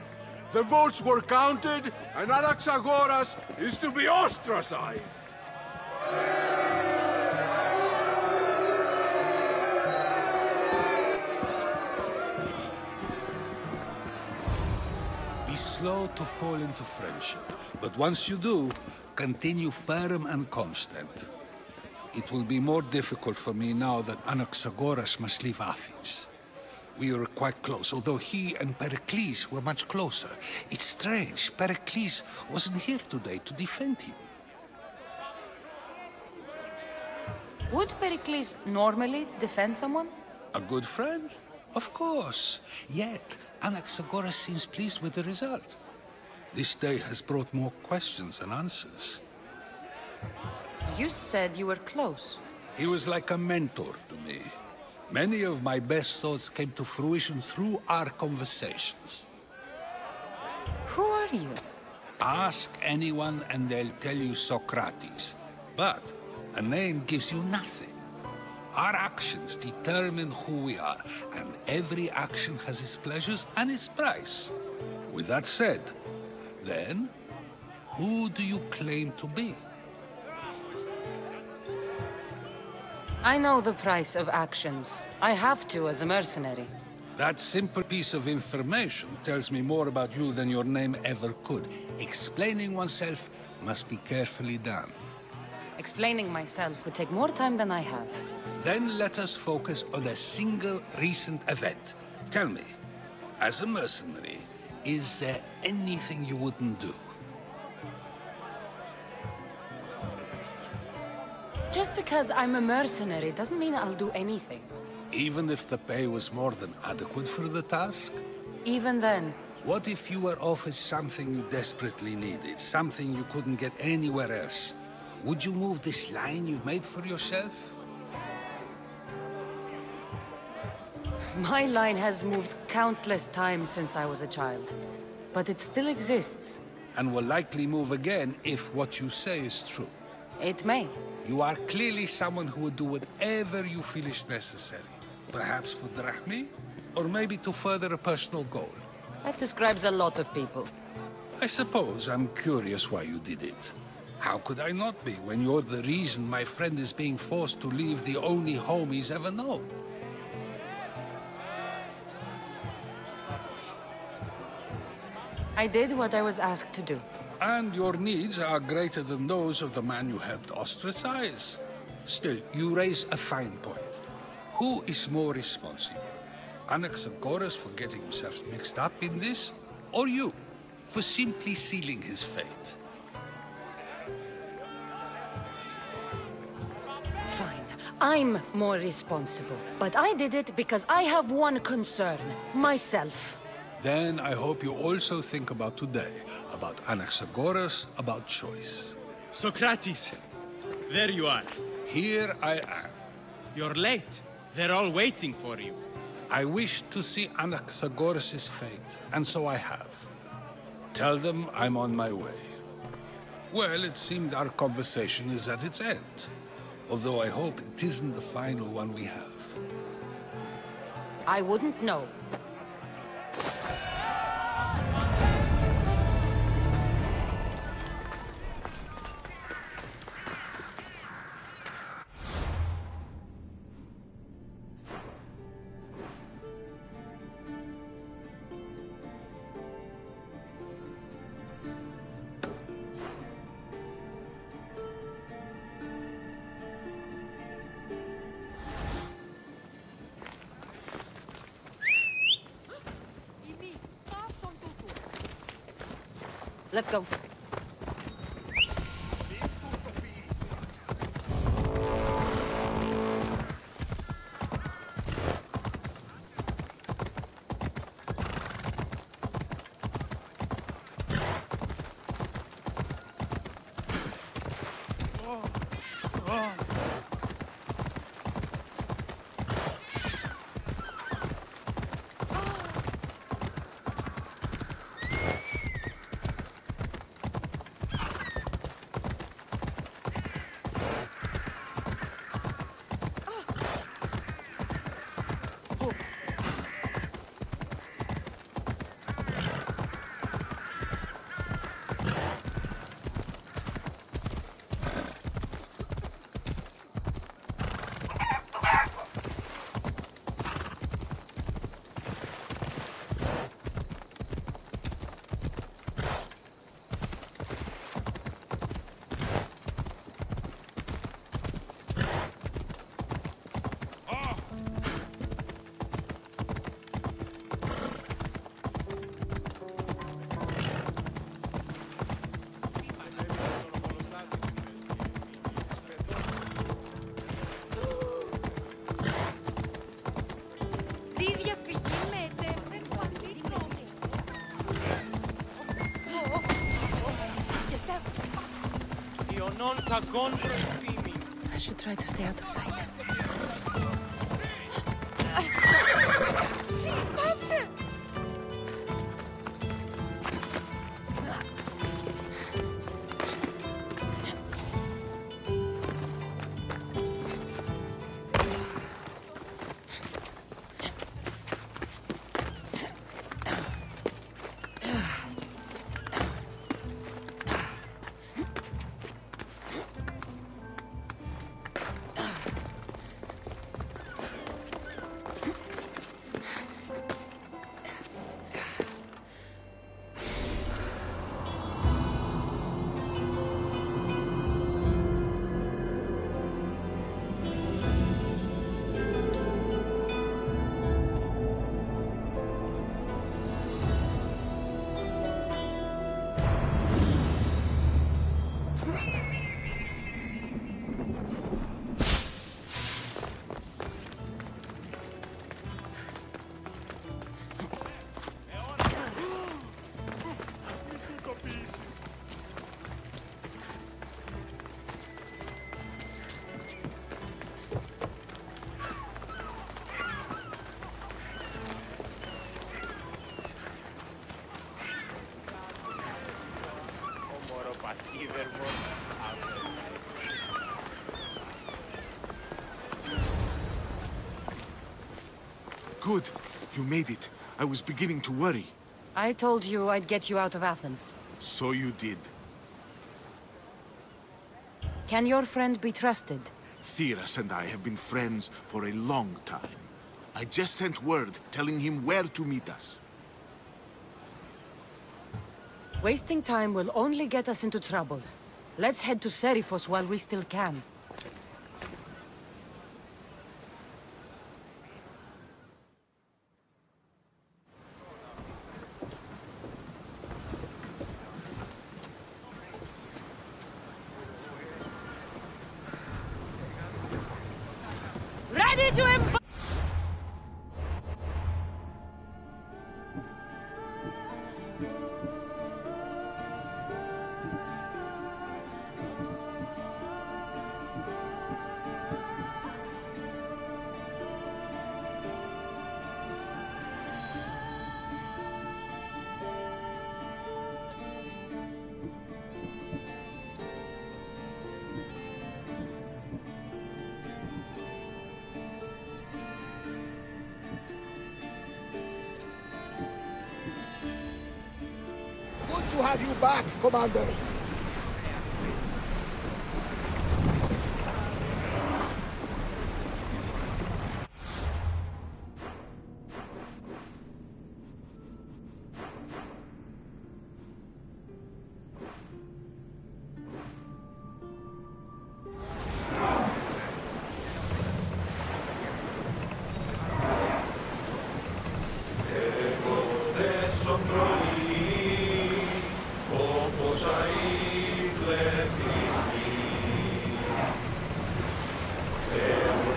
The votes were counted, and Anaxagoras is to be ostracized. Slow to fall into friendship, but once you do, continue firm and constant. It will be more difficult for me now that Anaxagoras must leave Athens. We were quite close, although he and Pericles were much closer. It's strange, Pericles wasn't here today to defend him. Would Pericles normally defend someone? A good friend? Of course. Yet, Anaxagoras seems pleased with the result. This day has brought more questions than answers. You said you were close. He was like a mentor to me. Many of my best thoughts came to fruition through our conversations. Who are you? Ask anyone and they'll tell you Socrates. But a name gives you nothing. Our actions determine who we are, and every action has its pleasures and its price. With that said, then, who do you claim to be? I know the price of actions. I have to as a mercenary. That simple piece of information tells me more about you than your name ever could. Explaining oneself must be carefully done. Explaining myself would take more time than I have. Then let us focus on a single recent event. Tell me, as a mercenary, is there anything you wouldn't do? Just because I'm a mercenary doesn't mean I'll do anything. Even if the pay was more than adequate for the task? Even then. What if you were offered something you desperately needed, something you couldn't get anywhere else? Would you move this line you've made for yourself? My line has moved countless times since I was a child. But it still exists. And will likely move again if what you say is true. It may. You are clearly someone who would do whatever you feel is necessary. Perhaps for drachmae? Or maybe to further a personal goal. That describes a lot of people. I suppose I'm curious why you did it. How could I not be when you're the reason my friend is being forced to leave the only home he's ever known? I did what I was asked to do. And your needs are greater than those of the man you helped ostracize. Still, you raise a fine point. Who is more responsible? Anaxagoras for getting himself mixed up in this? Or you, for simply sealing his fate? Fine. I'm more responsible. But I did it because I have one concern. Myself. Then I hope you also think about today. About Anaxagoras, about choice. Socrates! There you are. Here I am. You're late. They're all waiting for you. I wish to see Anaxagoras' fate, and so I have. Tell them I'm on my way. Well, it seemed our conversation is at its end. Although I hope it isn't the final one we have. I wouldn't know. Let's go. I should try to stay out of sight. Good. You made it. I was beginning to worry. I told you I'd get you out of Athens. So you did. Can your friend be trusted? Theras and I have been friends for a long time. I just sent word telling him where to meet us. Wasting time will only get us into trouble. Let's head to Seriphos while we still can. Ready to embark! to have you back, Commander.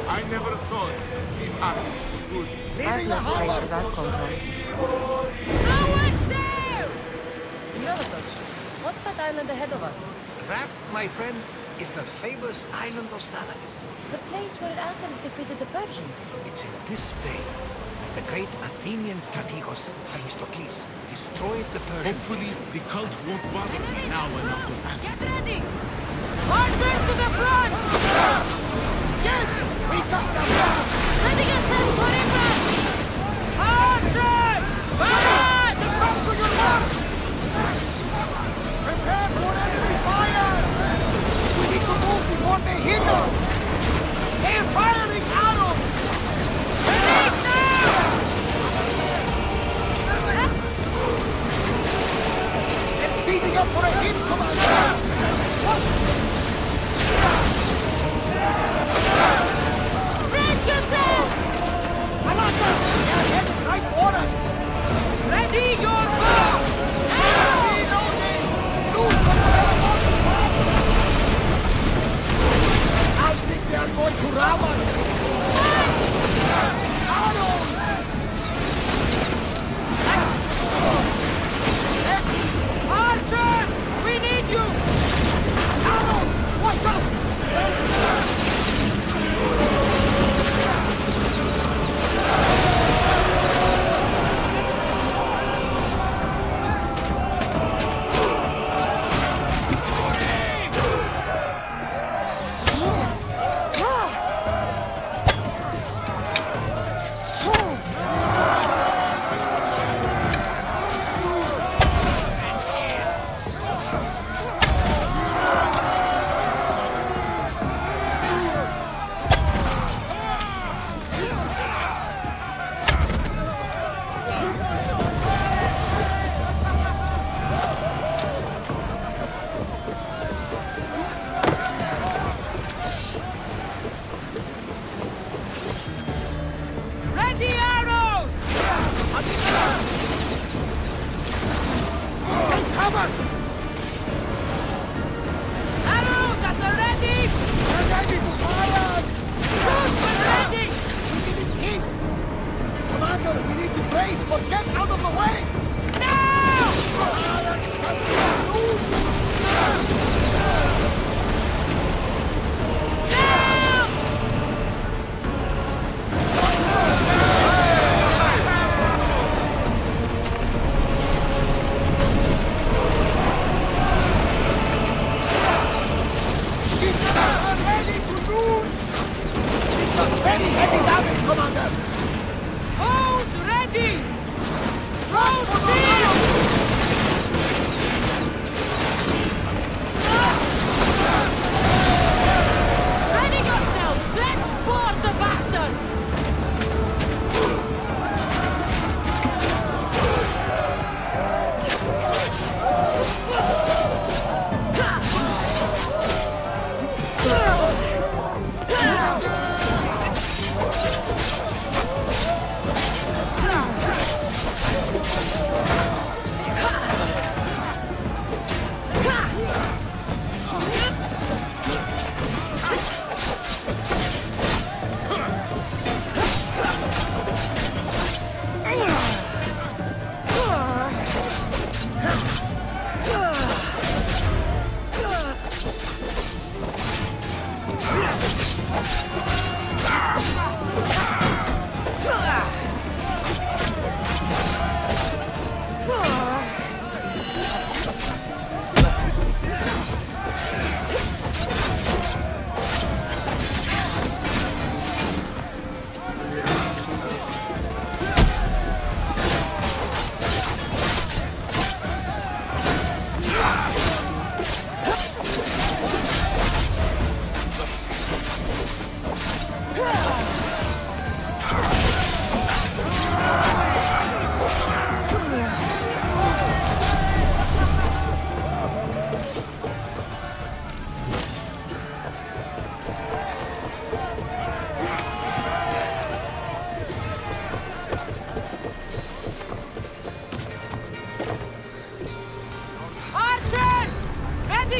I never thought if Athens were good. I've left places I've come from. No one's there! Herodotus, what's that island ahead of us? That, my friend, is the famous island of Salamis. The place where Athens defeated the Persians. It's in this bay that the great Athenian strategos Themistocles destroyed the Persians. Hopefully, the cult won't bother me now enough with Athens. Get ready! Marchers to the front! Yes! We got the front! Ready yourselves for impact! Marchers! Back! Come to your march! Prepare for enemy fire! We need to move before they hit us! They're firing arrows! Finish now! They're speeding up for a hit, Commander! Brace yourselves! Malaka! They're heading right for us! Ready your bow! Reloading! Loose the fire! I think they are going to ram us! Arrows! Archers! We need you! Arrows! What's up?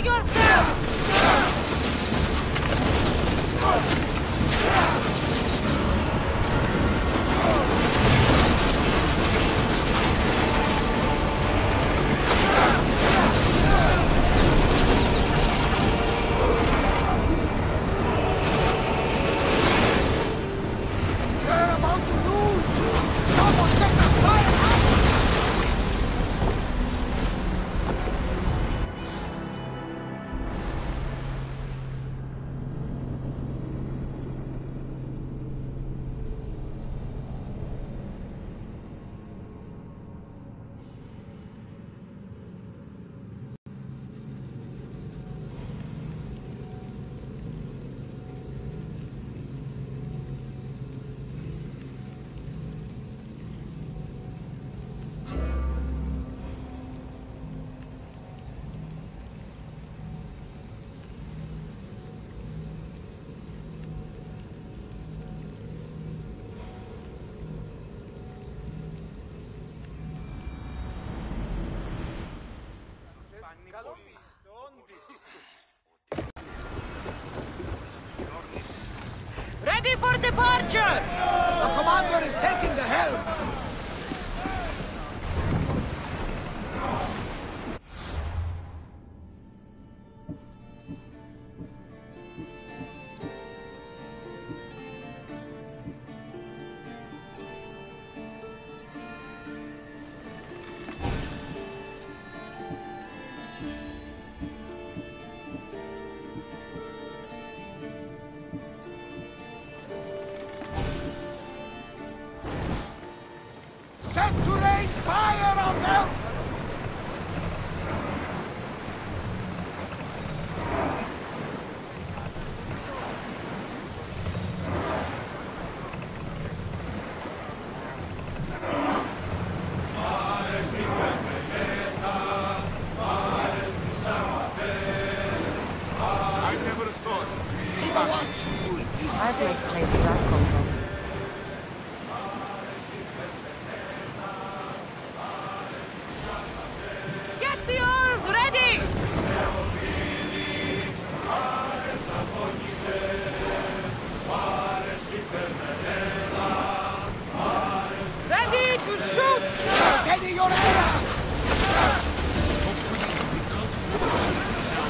Ready yourselves! We're about to lose! Someone get the fire out! Ready for departure! The commander is taking the helm! Set to rain fire on them! I never thought. I've left places I've come from. Get the oars ready! Ready to shoot! Steady your air!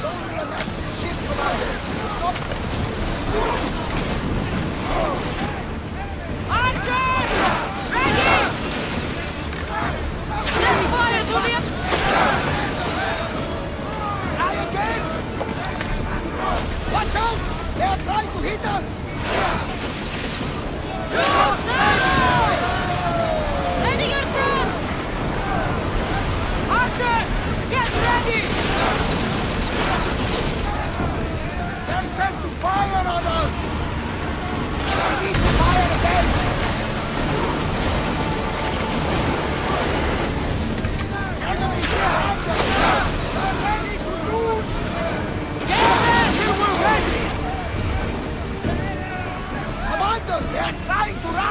Don't realize the ship, commander! Stop! Archers! Ready! Set fire to the... Try again! Watch out! They are trying to hit us! Ready yourselves! Archers! Get ready! They're set to fire on us! We need to fire again! Enemies behind us! They're ready to lose! Get ready! We're ready! Commander, they are trying to run!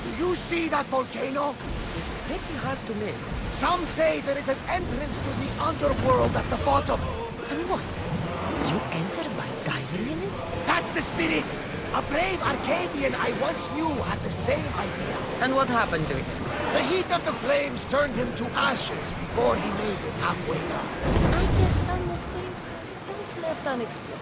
Do you see that volcano? It's pretty hard to miss. Some say there is an entrance to the underworld at the bottom. And what? You enter by diving in it? That's the spirit! A brave Arcadian I once knew had the same idea. And what happened to it? The heat of the flames turned him to ashes before he made it halfway down. I guess some mysteries best left unexplored.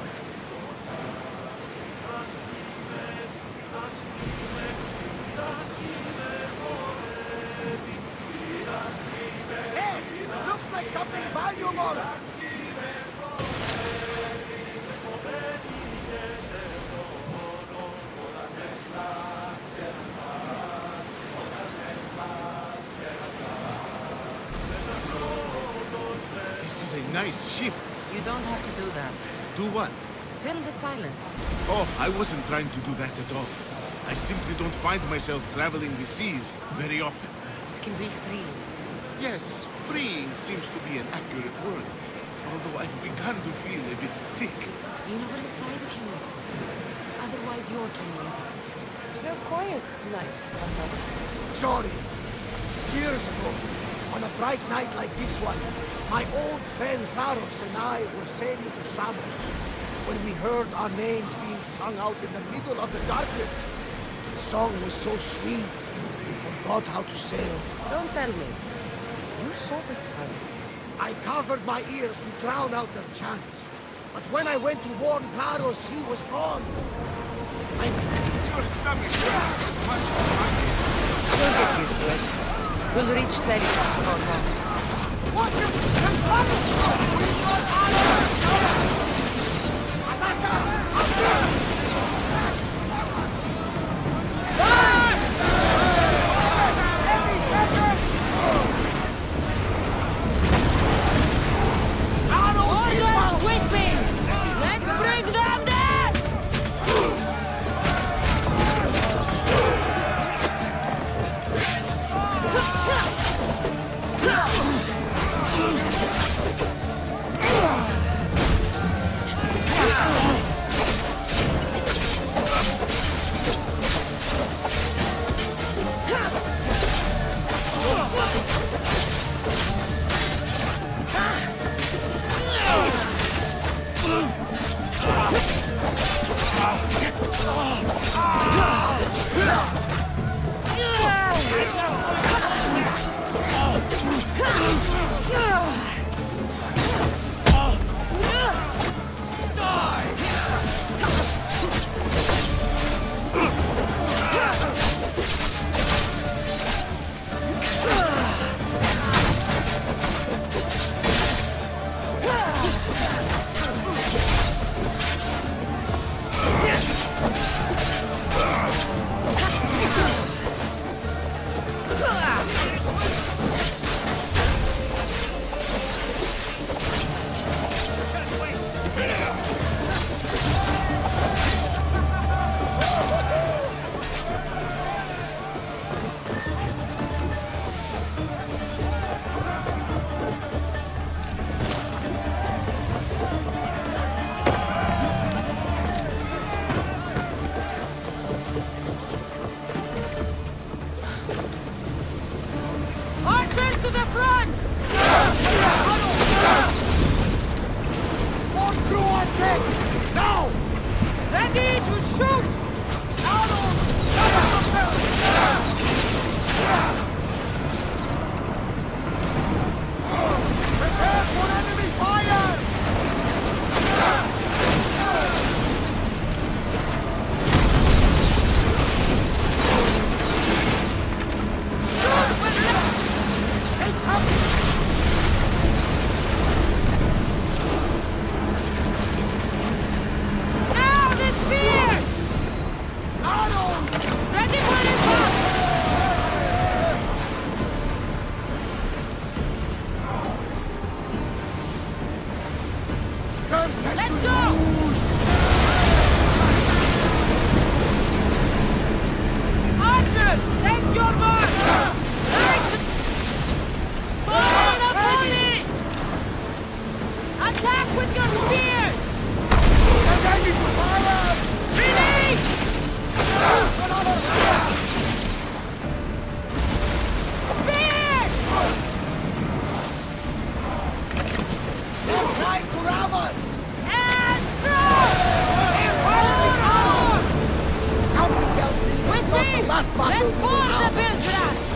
Hey! Looks like something valuable! This is a nice ship. You don't have to do that. Do what? Fill the silence. Oh, I wasn't trying to do that at all. I simply don't find myself traveling the seas very often. It can be free. Yes, freeing seems to be an accurate word. Although I've begun to feel a bit sick. You never decide if you want to. Otherwise, you're killing it. You're quiet tonight, Sorry. Years ago, on a bright night like this one, my old friend Klaros and I were sailing to Samos when we heard our names being sung out in the middle of the darkness. The song was so sweet, we forgot how to sail. Don't tell me. You saw the silence. I covered my ears to drown out their chants. But when I went to warn Klaros, he was gone. It's your stomach just as much as mine. You'll get used to it. We'll reach Serifos before long. Watch him! There's trouble! We got honor! Ataka! Up there! Every second! Orders with me! Let's bring them down! For the Belgrats!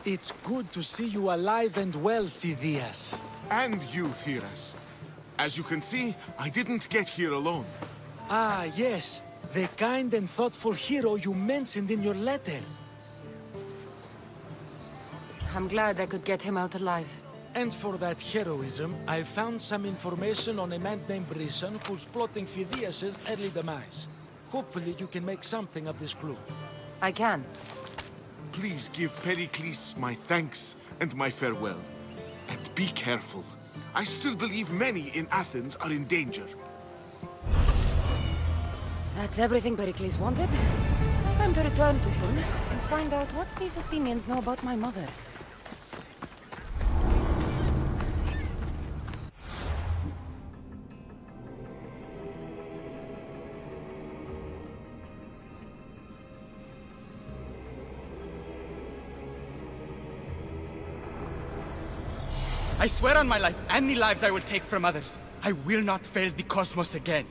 It's good to see you alive and well, Phidias. And you, Theras. As you can see, I didn't get here alone. Ah, yes. The kind and thoughtful hero you mentioned in your letter. I'm glad I could get him out alive. And for that heroism, I found some information on a man named Brisson who's plotting Phidias' early demise. Hopefully you can make something of this clue. I can. Please give Pericles my thanks and my farewell. And be careful. I still believe many in Athens are in danger. That's everything Pericles wanted. Time to return to him and find out what these Athenians know about my mother. I swear on my life and the lives I will take from others, I will not fail the cosmos again.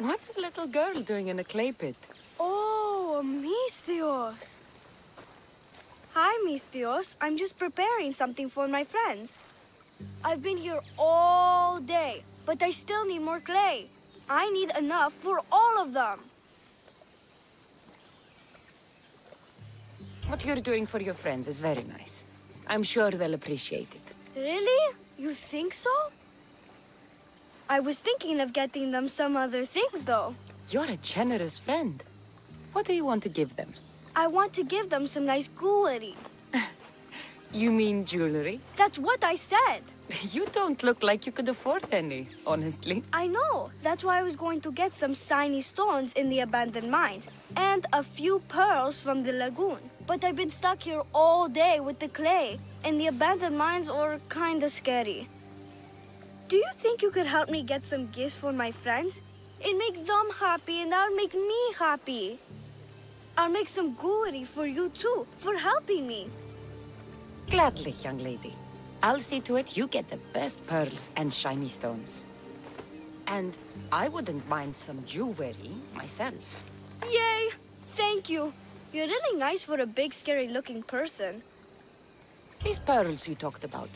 What's a little girl doing in a clay pit? Oh, Misthios. Hi, Misthios. I'm just preparing something for my friends. I've been here all day, but I still need more clay. I need enough for all of them. What you're doing for your friends is very nice. I'm sure they'll appreciate it. Really? You think so? I was thinking of getting them some other things, though. You're a generous friend. What do you want to give them? I want to give them some nice jewelry. You mean jewelry? That's what I said. You don't look like you could afford any, honestly. I know. That's why I was going to get some shiny stones in the abandoned mines and a few pearls from the lagoon. But I've been stuck here all day with the clay, and the abandoned mines are kinda scary. Do you think you could help me get some gifts for my friends? It'd make them happy, and that would make me happy. I'll make some jewelry for you too, for helping me. Gladly, young lady. I'll see to it you get the best pearls and shiny stones. And I wouldn't mind some jewelry myself. Yay! Thank you. You're really nice for a big, scary-looking person. These pearls you talked about,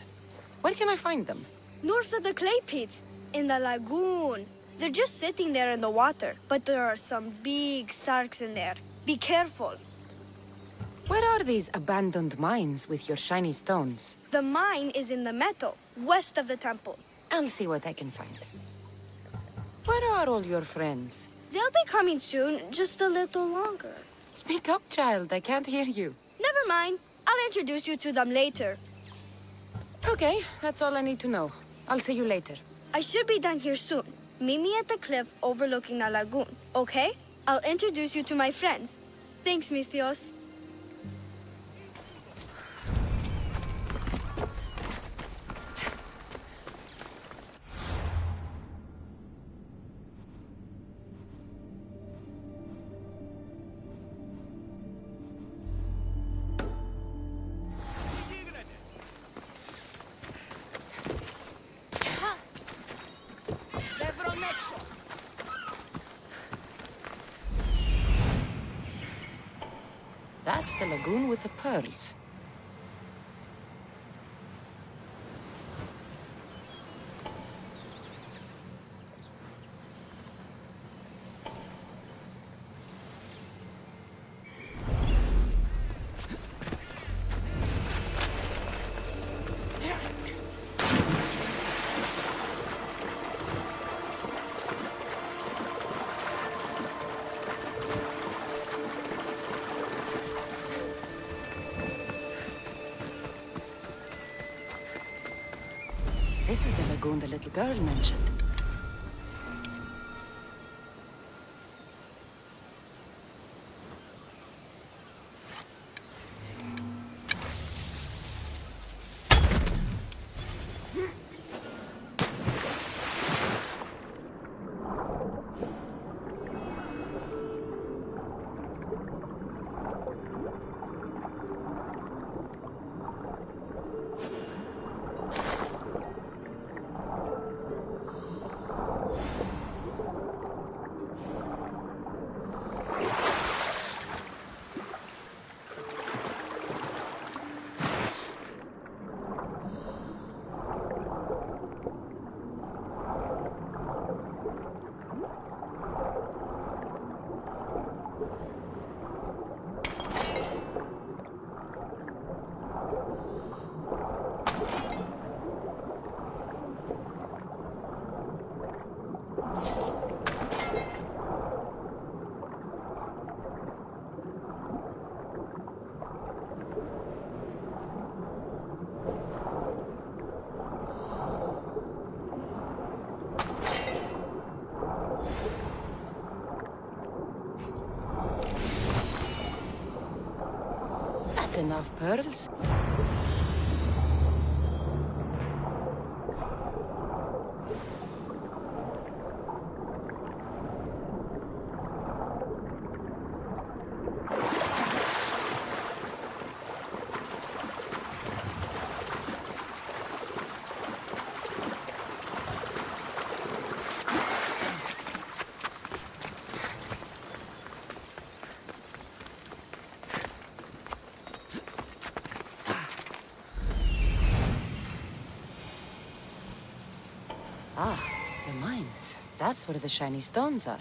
where can I find them? North of the clay pits, in the lagoon. They're just sitting there in the water, but there are some big sharks in there. Be careful. Where are these abandoned mines with your shiny stones? The mine is in the meadow, west of the temple. I'll see what I can find. Where are all your friends? They'll be coming soon, just a little longer. Speak up, child. I can't hear you. Never mind. I'll introduce you to them later. Okay, that's all I need to know. I'll see you later. I should be done here soon. Meet me at the cliff overlooking the lagoon, okay? I'll introduce you to my friends. Thanks, Misthios. That's the lagoon with the pearls. This is the lagoon the little girl mentioned. That's enough pearls. Ah, the mines. That's where the shiny stones are.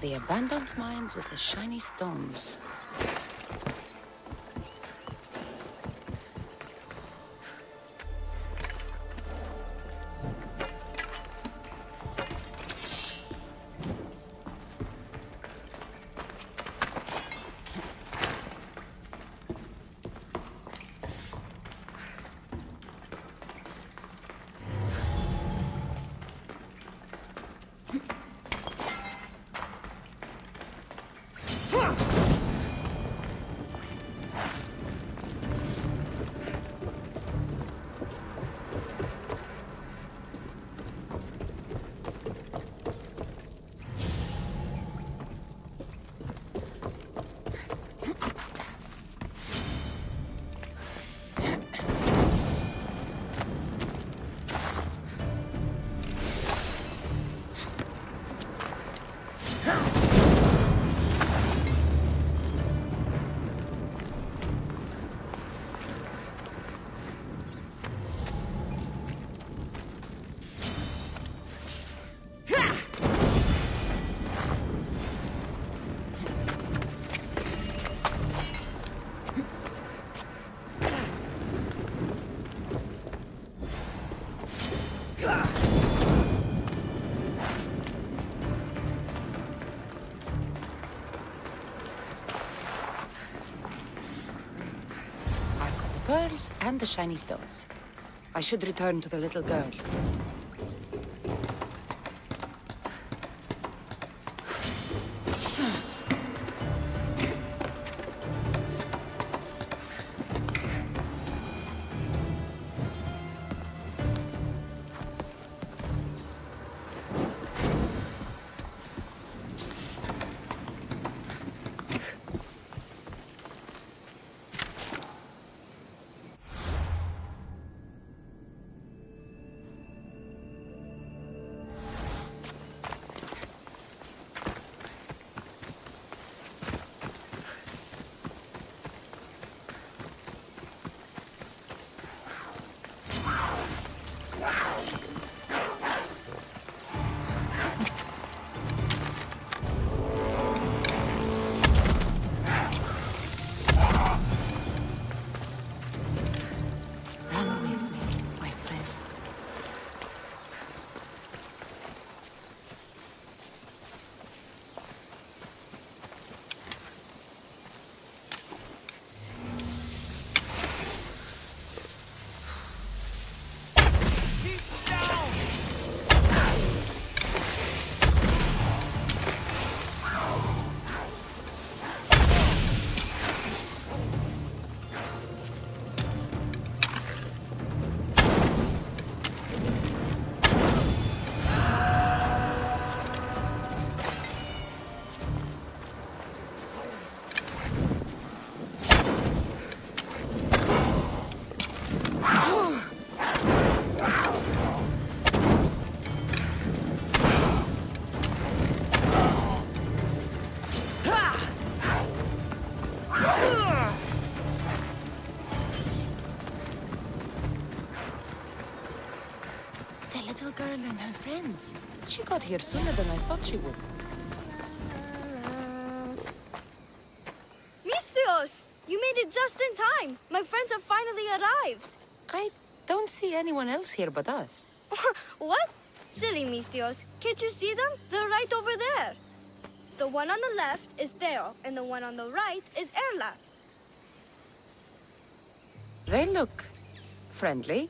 The abandoned mines with the shiny stones. Pearls and the shiny stones. I should return to the little girl. The little girl and her friends. She got here sooner than I thought she would. Misthios! You made it just in time! My friends have finally arrived! I don't see anyone else here but us. What? Silly Misthios. Can't you see them? They're right over there. The one on the left is Theo, and the one on the right is Erla. They look friendly,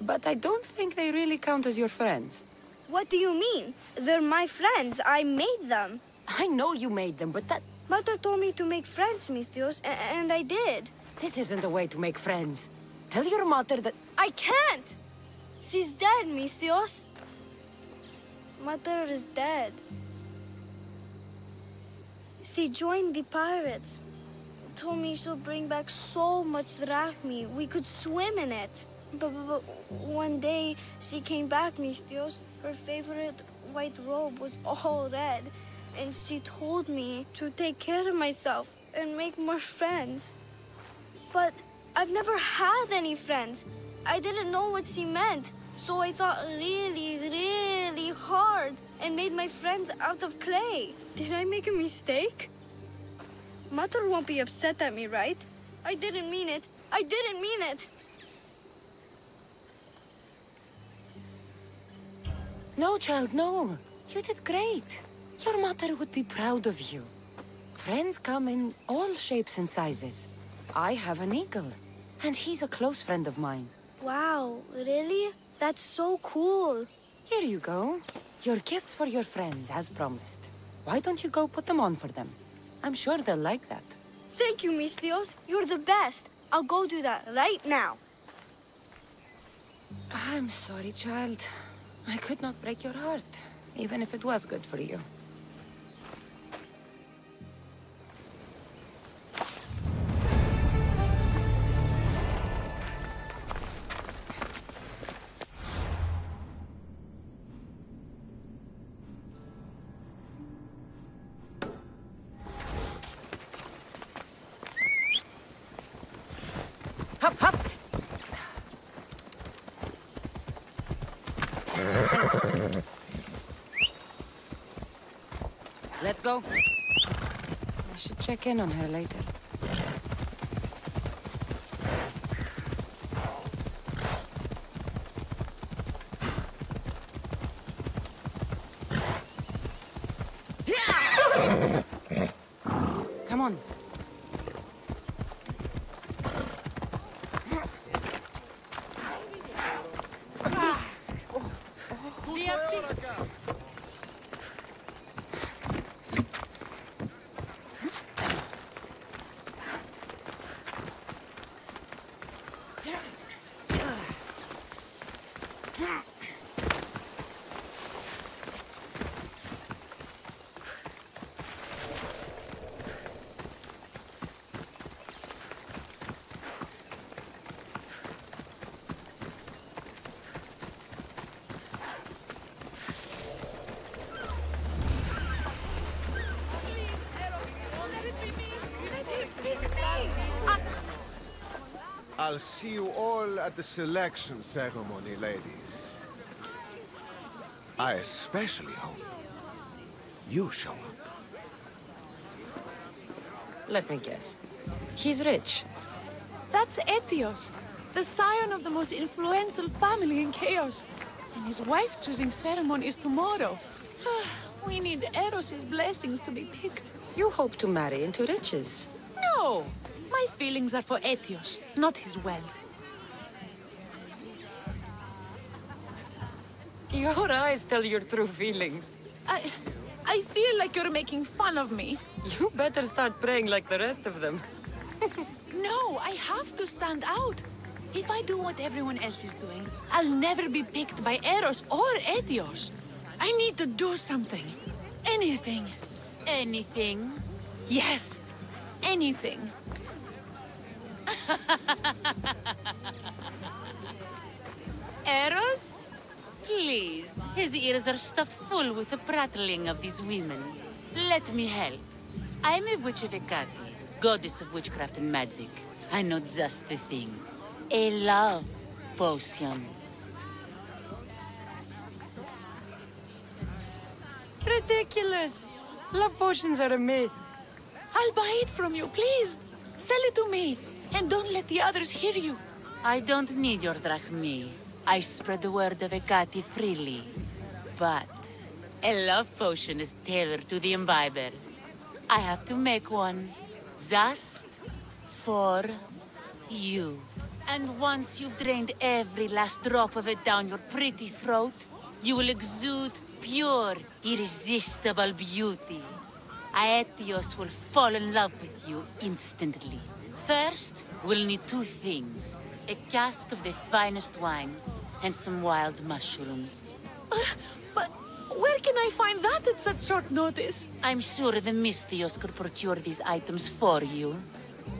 but I don't think they really count as your friends. What do you mean? They're my friends. I made them. I know you made them, but that... Mother told me to make friends, Misthios, and I did. This isn't the way to make friends. Tell your mother that... I can't! She's dead, Misthios. Mother is dead. She joined the pirates. Told me she'll bring back so much drachmi. We could swim in it. But one day, she came back, Misthios. Her favorite white robe was all red. And she told me to take care of myself and make more friends. But I've never had any friends. I didn't know what she meant. So I thought really, really hard and made my friends out of clay. Did I make a mistake? Mother won't be upset at me, right? I didn't mean it. I didn't mean it. No, child, no. You did great. Your mother would be proud of you. Friends come in all shapes and sizes. I have an eagle, and he's a close friend of mine. Wow, really? That's so cool. Here you go. Your gifts for your friends, as promised. Why don't you go put them on for them? I'm sure they'll like that. Thank you, Misthios. You're the best. I'll go do that right now. I'm sorry, child. I could not break your heart, even if it was good for you. Hop, hop! Let's go. I should check in on her later. Come on. I'll see you all at the selection ceremony, ladies. I especially hope you show up. Let me guess. He's rich. That's Etios, the scion of the most influential family in Chaos. And his wife-choosing ceremony is tomorrow. We need Eros's blessings to be picked. You hope to marry into riches. No! My feelings are for Etios, not his wealth. Your eyes tell your true feelings. I feel like you're making fun of me. You better start praying like the rest of them. No, I have to stand out. If I do what everyone else is doing, I'll never be picked by Eros or Etios. I need to do something. Anything. Anything. Yes, anything. Eros? Please, his ears are stuffed full with the prattling of these women. Let me help. I'm a witch of Ekati. goddess of witchcraft and magic. I know just the thing. A love potion. Ridiculous! Love potions are a myth. I'll buy it from you, please. Sell it to me, and don't let the others hear you. I don't need your drachmi. I spread the word of Ekati freely. But a love potion is tailored to the imbiber. I have to make one. Just for you. And once you've drained every last drop of it down your pretty throat, you will exude pure, irresistible beauty. Aetios will fall in love with you instantly. First, we'll need two things. A cask of the finest wine, and some wild mushrooms. But where can I find that at such short notice? I'm sure the Mystios could procure these items for you.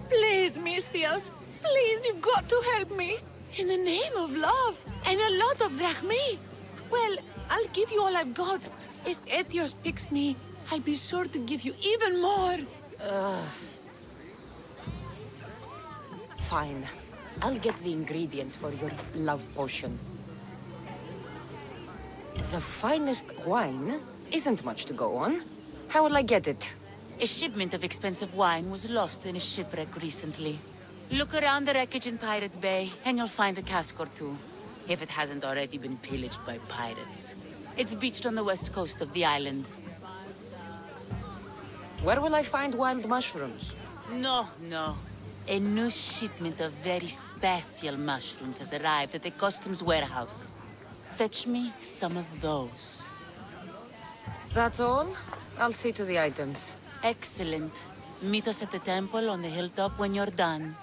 Please, Mystios. Please, you've got to help me. In the name of love, and a lot of drachmi. Well, I'll give you all I've got. If Etios picks me, I'll be sure to give you even more. Fine. I'll get the ingredients for your love potion. The finest wine isn't much to go on. How will I get it? A shipment of expensive wine was lost in a shipwreck recently. Look around the wreckage in Pirate Bay, and you'll find a cask or two. If it hasn't already been pillaged by pirates. It's beached on the west coast of the island. Where will I find wild mushrooms? No. A new shipment of very special mushrooms has arrived at the customs warehouse. Fetch me some of those. That's all? I'll see to the items. Excellent. Meet us at the temple on the hilltop when you're done.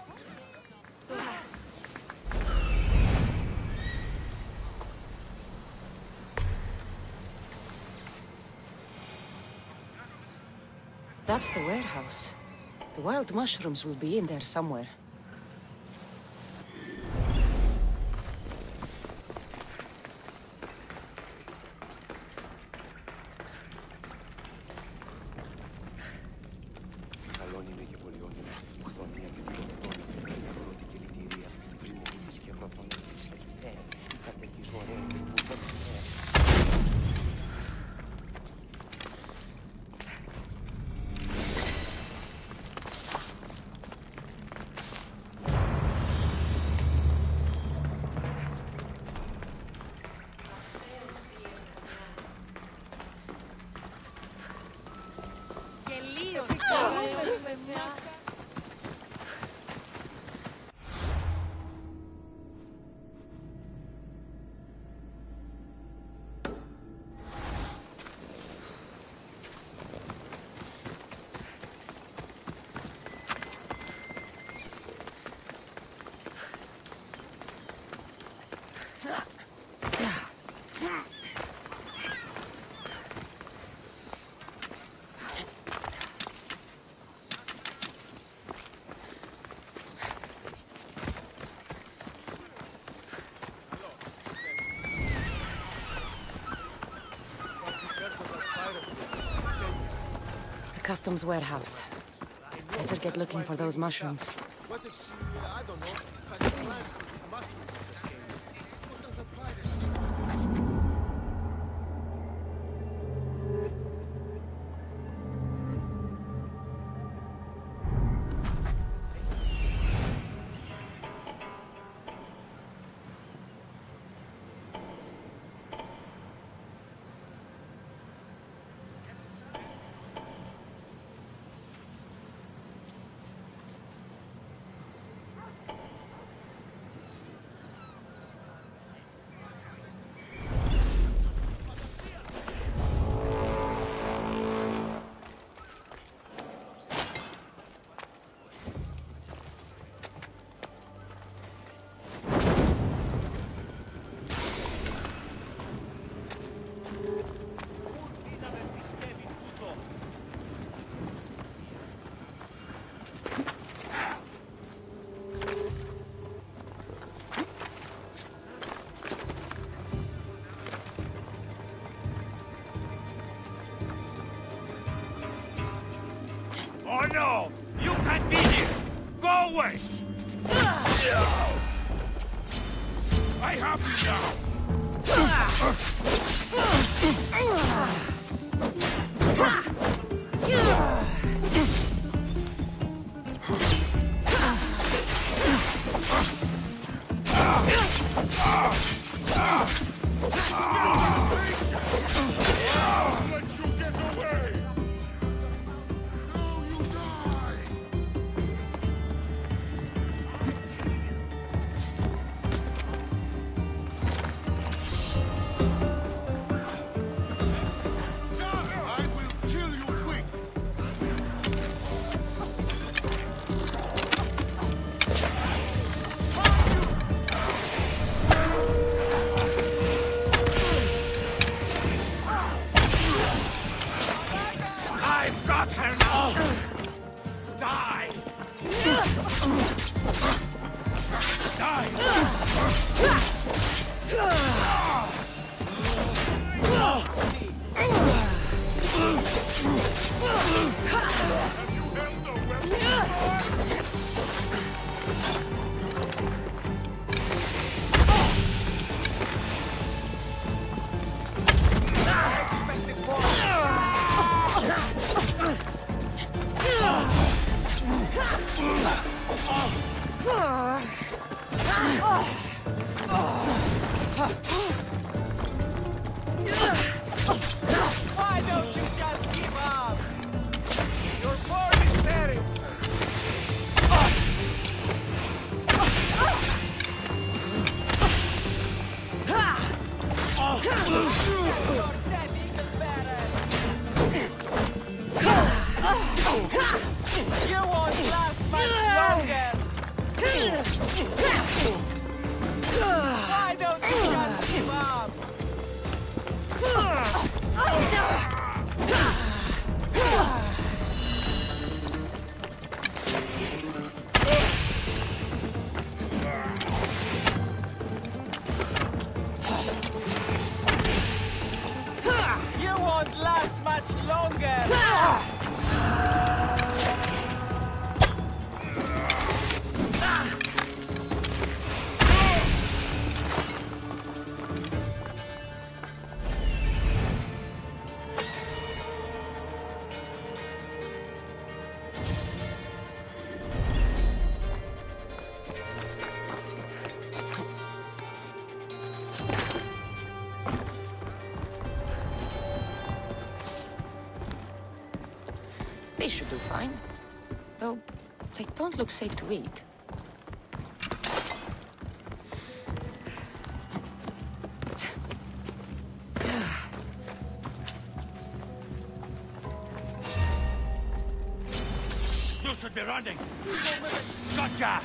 That's the warehouse. The wild mushrooms will be in there somewhere. Customs warehouse. Better get looking for those mushrooms. What if she, I don't know, has a plan for these mushrooms that just came in? What does a pirate... Go away! I have you now! Why don't you just give up? Your form is terrible. Your death even better. You won't last much longer. Why don't you just give up? You won't last much longer. They should do fine. Though, they don't look safe to eat. You should be running! Gotcha!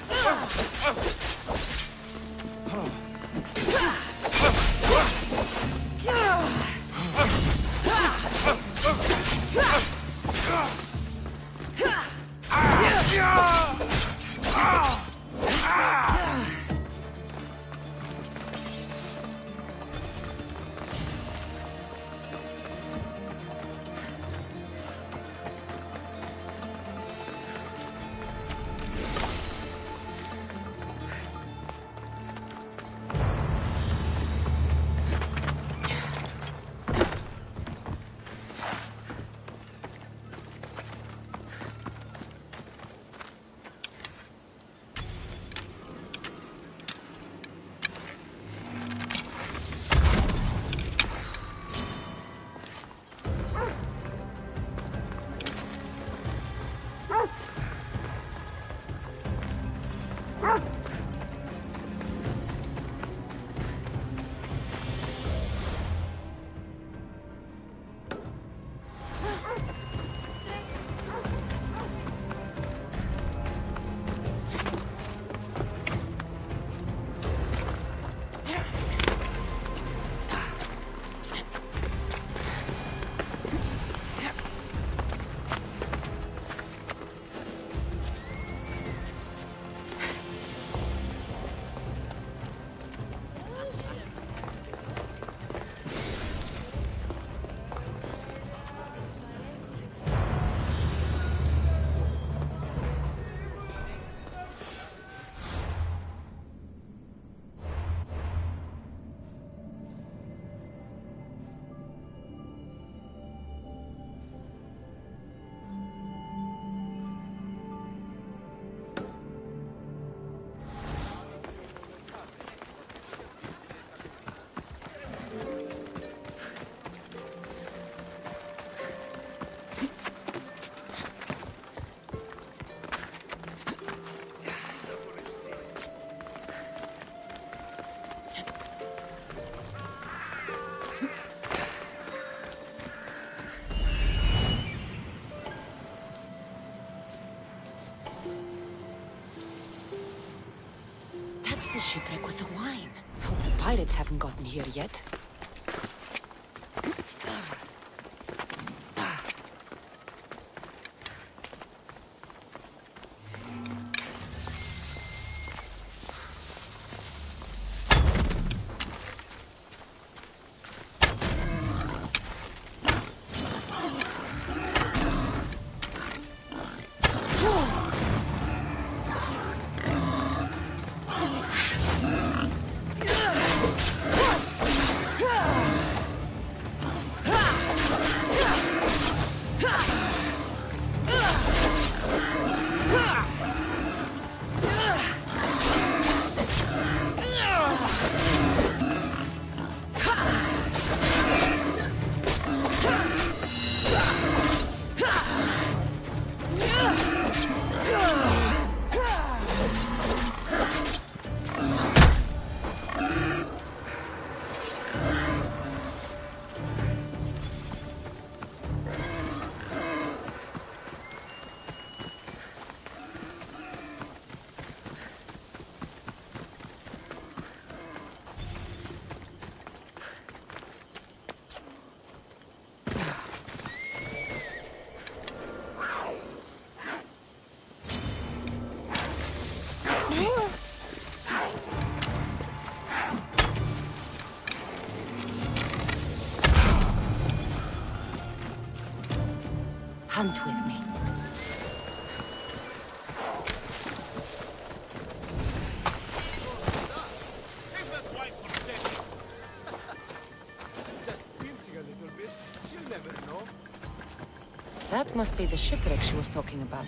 What's the shipwreck with the wine? Hope the pirates haven't gotten here yet. Hunt with me. Just wincing a little bit. She'll never know. That must be the shipwreck she was talking about.